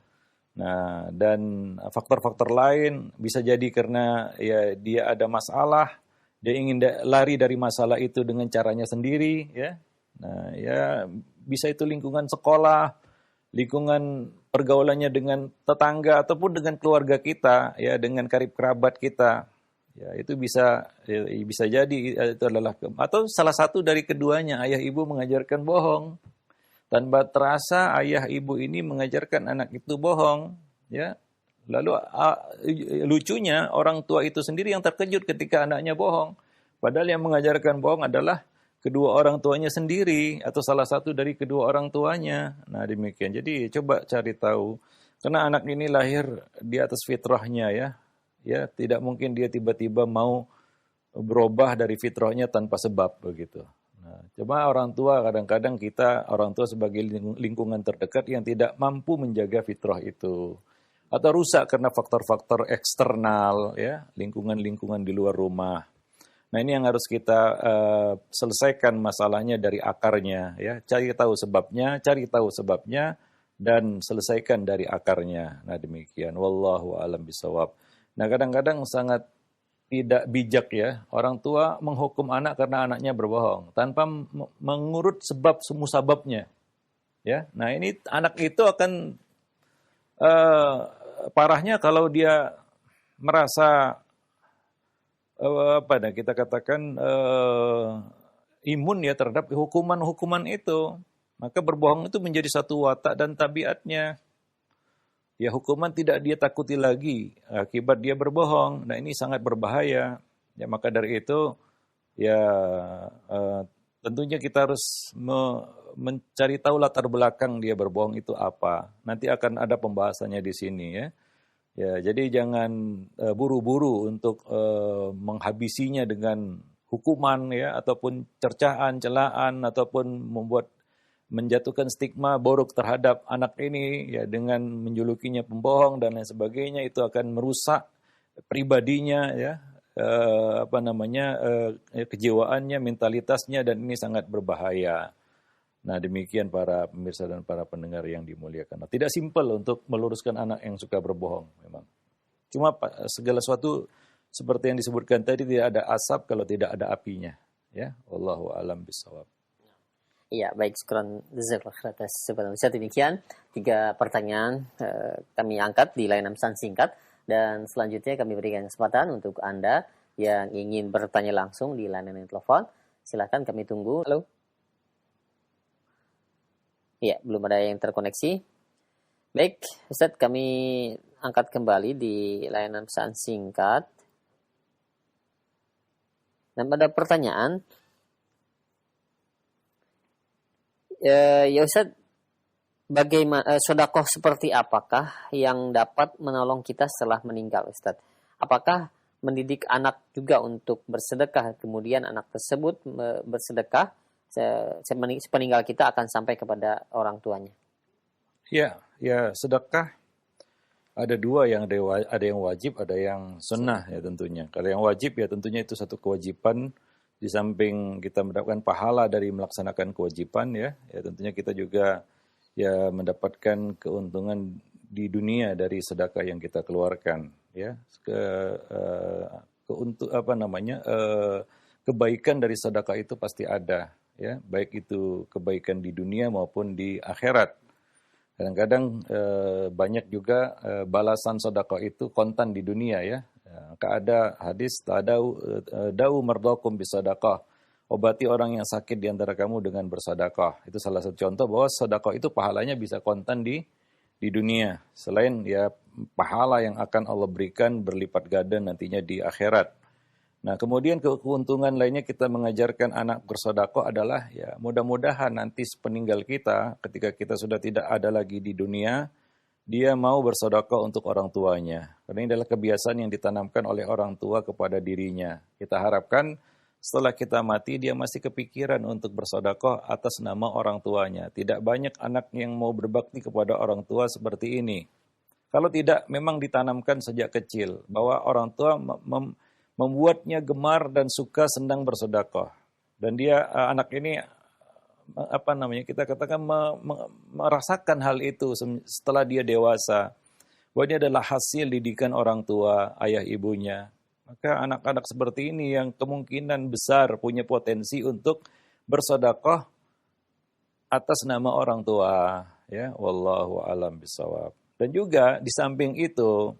Nah, dan faktor-faktor lain bisa jadi karena ya dia ada masalah, dia ingin lari dari masalah itu dengan caranya sendiri, ya. Nah, ya bisa itu lingkungan sekolah, lingkungan pergaulannya dengan tetangga ataupun dengan keluarga kita, ya, dengan karib kerabat kita. Ya, itu bisa jadi itu adalah atau salah satu dari keduanya, ayah ibu mengajarkan bohong. Tanpa terasa ayah ibu ini mengajarkan anak itu bohong, ya. Lalu lucunya orang tua itu sendiri yang terkejut ketika anaknya bohong. Padahal yang mengajarkan bohong adalah kedua orang tuanya sendiri atau salah satu dari kedua orang tuanya. Nah, demikian. Jadi coba cari tahu. Karena anak ini lahir di atas fitrahnya, ya. Ya, tidak mungkin dia tiba-tiba mau berubah dari fitrahnya tanpa sebab begitu. Nah, coba orang tua, kadang-kadang kita orang tua sebagai lingkungan terdekat yang tidak mampu menjaga fitrah itu, atau rusak karena faktor-faktor eksternal, ya, lingkungan-lingkungan di luar rumah. Nah, ini yang harus kita selesaikan masalahnya dari akarnya, ya. Cari tahu sebabnya dan selesaikan dari akarnya. Nah, demikian. Wallahu a'lam bishawab. Nah, kadang-kadang sangat tidak bijak, ya, orang tua menghukum anak karena anaknya berbohong tanpa mengurut musababnya, ya. Nah, ini anak itu akan parahnya kalau dia merasa kita katakan imun, ya, terhadap hukuman-hukuman itu, maka berbohong itu menjadi satu watak dan tabiatnya. Ya, hukuman tidak dia takuti lagi akibat dia berbohong. Nah, ini sangat berbahaya. Ya, maka dari itu, ya, tentunya kita harus mencari tahu latar belakang dia berbohong itu apa. Nanti akan ada pembahasannya di sini, ya. Ya, jadi jangan buru-buru untuk menghabisinya dengan hukuman, ya, ataupun cercaan, celaan, ataupun menjatuhkan stigma buruk terhadap anak ini, ya, dengan menjulukinya pembohong dan lain sebagainya. Itu akan merusak pribadinya, ya, kejiwaannya, mentalitasnya, dan ini sangat berbahaya. Nah, demikian para pemirsa dan para pendengar yang dimuliakan. Nah, tidak simpel untuk meluruskan anak yang suka berbohong memang. Cuma segala sesuatu seperti yang disebutkan tadi, tidak ada asap kalau tidak ada apinya, ya. Wallahu a'lam bishawab. Iya, baik, syukran jazakallahu khairan atas Ustaz. Demikian 3 pertanyaan kami angkat di layanan pesan singkat, dan selanjutnya kami berikan kesempatan untuk Anda yang ingin bertanya langsung di layanan telepon. Silakan, kami tunggu. Halo. Iya, belum ada yang terkoneksi. Baik, Ustaz, kami angkat kembali di layanan pesan singkat. Dan pada pertanyaan, ya Ustaz, bagaimana sedekah seperti apakah yang dapat menolong kita setelah meninggal, Ustaz? Apakah mendidik anak juga untuk bersedekah, kemudian anak tersebut bersedekah, sepeninggal kita akan sampai kepada orang tuanya? Ya, sedekah ada 2, yang ada yang wajib, ada yang sunnah, ya, tentunya. Kalau yang wajib, ya, tentunya itu satu kewajiban. Di samping kita mendapatkan pahala dari melaksanakan kewajiban, ya tentunya kita juga, ya, mendapatkan keuntungan di dunia dari sedekah yang kita keluarkan, ya. Kebaikan dari sedekah itu pasti ada, ya, baik itu kebaikan di dunia maupun di akhirat. Kadang-kadang banyak juga balasan sedekah itu kontan di dunia, ya. Maka ada hadis da'u mardakum bisadaqah. Obati orang yang sakit di antara kamu dengan bersedekah. Itu salah satu contoh bahwa sedekah itu pahalanya bisa kontan di dunia. Selain, ya, pahala yang akan Allah berikan berlipat ganda nantinya di akhirat. Nah, kemudian keuntungan lainnya kita mengajarkan anak bersedekah adalah, ya, mudah-mudahan nanti sepeninggal kita, ketika kita sudah tidak ada lagi di dunia, dia mau bersedekah untuk orang tuanya. Karena ini adalah kebiasaan yang ditanamkan oleh orang tua kepada dirinya. Kita harapkan setelah kita mati, dia masih kepikiran untuk bersedekah atas nama orang tuanya. Tidak banyak anak yang mau berbakti kepada orang tua seperti ini. Kalau tidak, memang ditanamkan sejak kecil bahwa orang tua membuatnya gemar dan suka senang bersedekah. Dan dia, anak ini, kita katakan merasakan hal itu setelah dia dewasa, bahwa ini adalah hasil didikan orang tua, ayah ibunya. Maka anak-anak seperti ini yang kemungkinan besar punya potensi untuk bersedekah atas nama orang tua, Ya, wallahu alam bisawab. Dan juga di samping itu,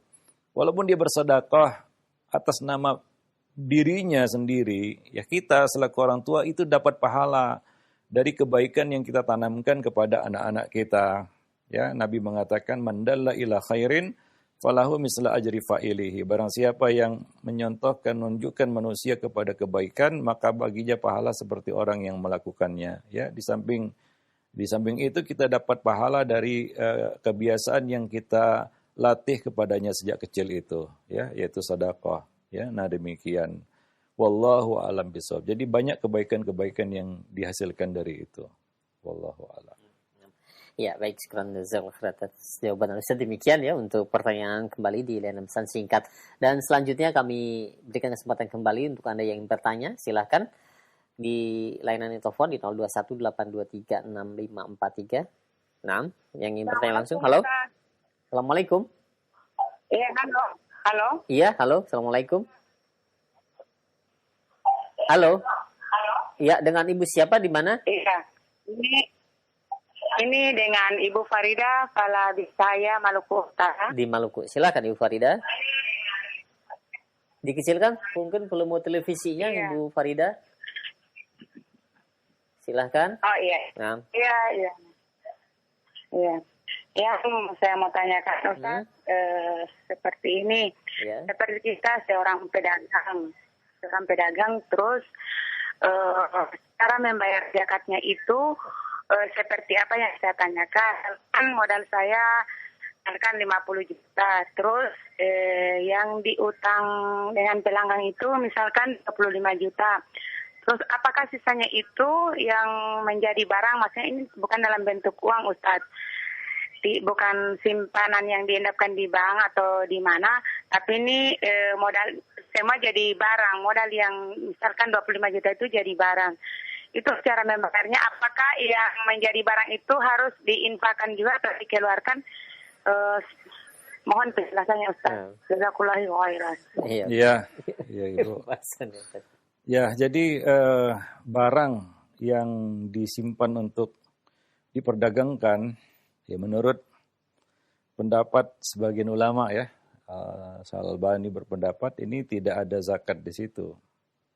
walaupun dia bersedekah atas nama dirinya sendiri, ya kita selaku orang tua itu dapat pahala dari kebaikan yang kita tanamkan kepada anak-anak kita. Ya, Nabi mengatakan man dalla ila khairin falahu misla ajri fa'ilihi. Barang siapa yang menyontohkan, menunjukkan manusia kepada kebaikan, maka baginya pahala seperti orang yang melakukannya. Ya, di samping itu kita dapat pahala dari kebiasaan yang kita latih kepadanya sejak kecil itu, ya, yaitu sedekah. Ya, nah demikian. Wallahu a'lam bishawab. Jadi banyak kebaikan-kebaikan yang dihasilkan dari itu. Wallahu a'lam. Ya, baik, sekarang atas jawaban Ustaz. Demikian ya untuk pertanyaan kembali di layanan pesan singkat. Dan selanjutnya kami berikan kesempatan kembali untuk Anda yang ingin bertanya. Silahkan di layanan telepon di 0218236543. Nah, yang ingin bertanya langsung. Halo. Assalamualaikum. Iya, halo. Halo. Iya, halo. Assalamualaikum. Halo. Iya, dengan Ibu siapa di mana? Iya. Ini dengan Ibu Farida, Kepala Bisaya, Maluku Utara. Di Maluku. Silakan Ibu Farida. Dikecilkan mungkin volume televisinya, Iya. Ibu Farida. Silahkan. Oh iya. Nah. Iya, iya. Iya. Ya, saya mau tanyakan Ustaz, seperti ini. Ya. Seperti kita seorang pedagang terus cara membayar zakatnya itu seperti apa yang saya tanyakan. Kan modal saya kan 50 juta. Terus yang diutang dengan pelanggan itu misalkan 25 juta. Terus apakah sisanya itu yang menjadi barang? Maksudnya ini bukan dalam bentuk uang, Ustadz. Bukan simpanan yang diendapkan di bank atau di mana, tapi ini modal semua jadi barang. Modal yang misalkan 25 juta itu jadi barang. Itu cara membayarnya, apakah yang menjadi barang itu harus diinfakkan juga atau dikeluarkan? Mohon penjelasannya, Ustaz. Jazakullahi khairan. Iya, Ibu. Ya, jadi barang yang disimpan untuk diperdagangkan, ya menurut pendapat sebagian ulama ya, Syalbani berpendapat ini tidak ada zakat di situ.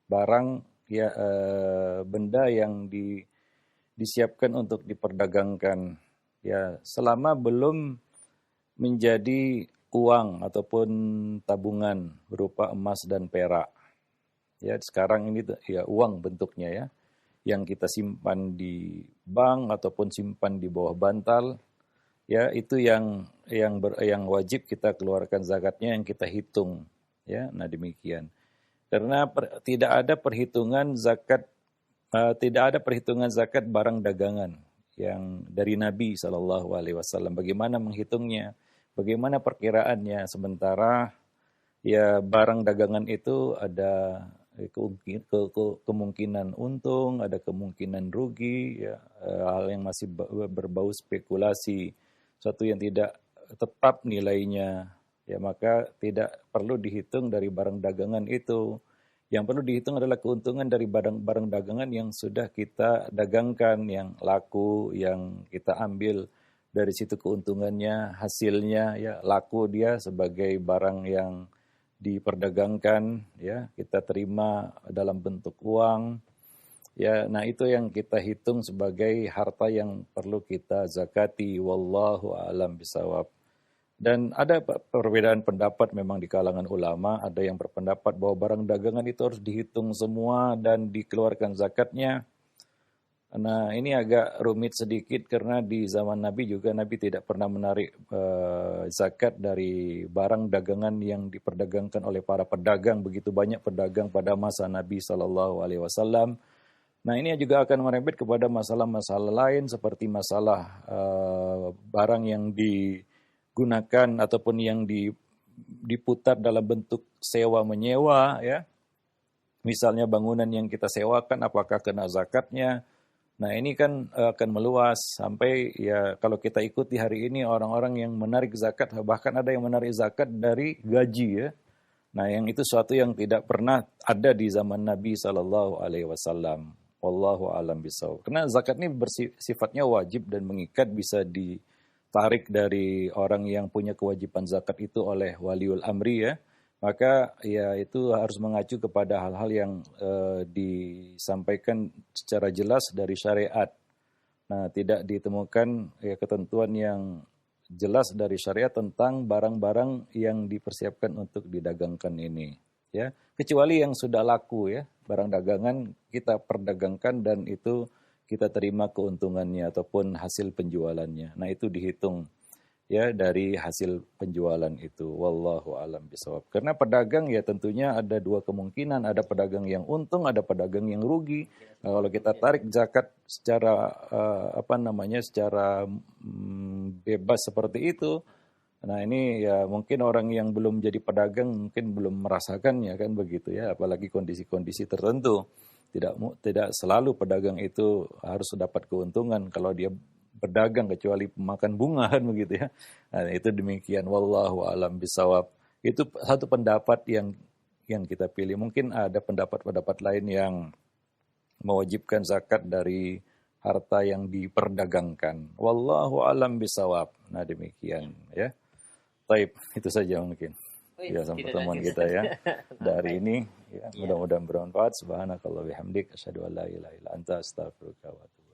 Barang ya benda yang disiapkan untuk diperdagangkan ya selama belum menjadi uang ataupun tabungan berupa emas dan perak. Ya, sekarang ini ya uang bentuknya ya, yang kita simpan di bank ataupun simpan di bawah bantal. Ya, itu yang wajib kita keluarkan zakatnya, yang kita hitung. Ya, nah demikian. Karena tidak ada perhitungan zakat barang dagangan yang dari Nabi SAW. Bagaimana menghitungnya? Bagaimana perkiraannya? Sementara ya barang dagangan itu ada kemungkinan untung, ada kemungkinan rugi, ya, hal yang masih berbau spekulasi, suatu yang tidak tetap nilainya, ya maka tidak perlu dihitung dari barang dagangan itu. Yang perlu dihitung adalah keuntungan dari barang dagangan yang sudah kita dagangkan, yang laku, yang kita ambil dari situ keuntungannya, hasilnya, ya laku dia sebagai barang yang diperdagangkan, ya kita terima dalam bentuk uang. Ya, nah itu yang kita hitung sebagai harta yang perlu kita zakati. Wallahu a'lam bishawab. Dan ada perbedaan pendapat memang di kalangan ulama. Ada yang berpendapat bahwa barang dagangan itu harus dihitung semua dan dikeluarkan zakatnya. Nah ini agak rumit sedikit karena di zaman Nabi juga Nabi tidak pernah menarik zakat dari barang dagangan yang diperdagangkan oleh para pedagang. Begitu banyak pedagang pada masa Nabi SAW. Nah ini juga akan merembet kepada masalah-masalah lain seperti masalah barang yang digunakan ataupun yang diputar dalam bentuk sewa menyewa, ya. Misalnya bangunan yang kita sewakan apakah kena zakatnya? Nah ini kan akan meluas sampai ya kalau kita ikuti hari ini orang-orang yang menarik zakat, bahkan ada yang menarik zakat dari gaji ya. Nah yang itu suatu yang tidak pernah ada di zaman Nabi SAW. Wallahu alam bisawab. Karena zakat ini sifatnya wajib dan mengikat, bisa ditarik dari orang yang punya kewajiban zakat itu oleh waliul amri ya. Maka ya itu harus mengacu kepada hal-hal yang disampaikan secara jelas dari syariat. Nah, tidak ditemukan ya ketentuan yang jelas dari syariat tentang barang-barang yang dipersiapkan untuk didagangkan ini, ya. Kecuali yang sudah laku ya, barang dagangan kita perdagangkan dan itu kita terima keuntungannya ataupun hasil penjualannya. Nah, itu dihitung ya dari hasil penjualan itu. Wallahu alam bisawab. Karena pedagang ya tentunya ada dua kemungkinan, ada pedagang yang untung, ada pedagang yang rugi. Nah, kalau kita tarik zakat secara secara bebas seperti itu, nah ini ya mungkin orang yang belum jadi pedagang mungkin belum merasakannya kan begitu ya, apalagi kondisi-kondisi tertentu. Tidak selalu pedagang itu harus dapat keuntungan kalau dia berdagang, kecuali pemakan bunga kan begitu ya. Nah, itu demikian, wallahu alam bisawab. Itu satu pendapat yang kita pilih. Mungkin ada pendapat-pendapat lain yang mewajibkan zakat dari harta yang diperdagangkan. Wallahu alam bisawab. Nah, demikian ya. Baik, itu saja mungkin. Ya, sampai pertemuan kita ya. Dari ini ya, mudah-mudahan bermanfaat. Subhanakallah bihamdik asyhadu an la ilaha illa anta astaghfiruka wa atubu.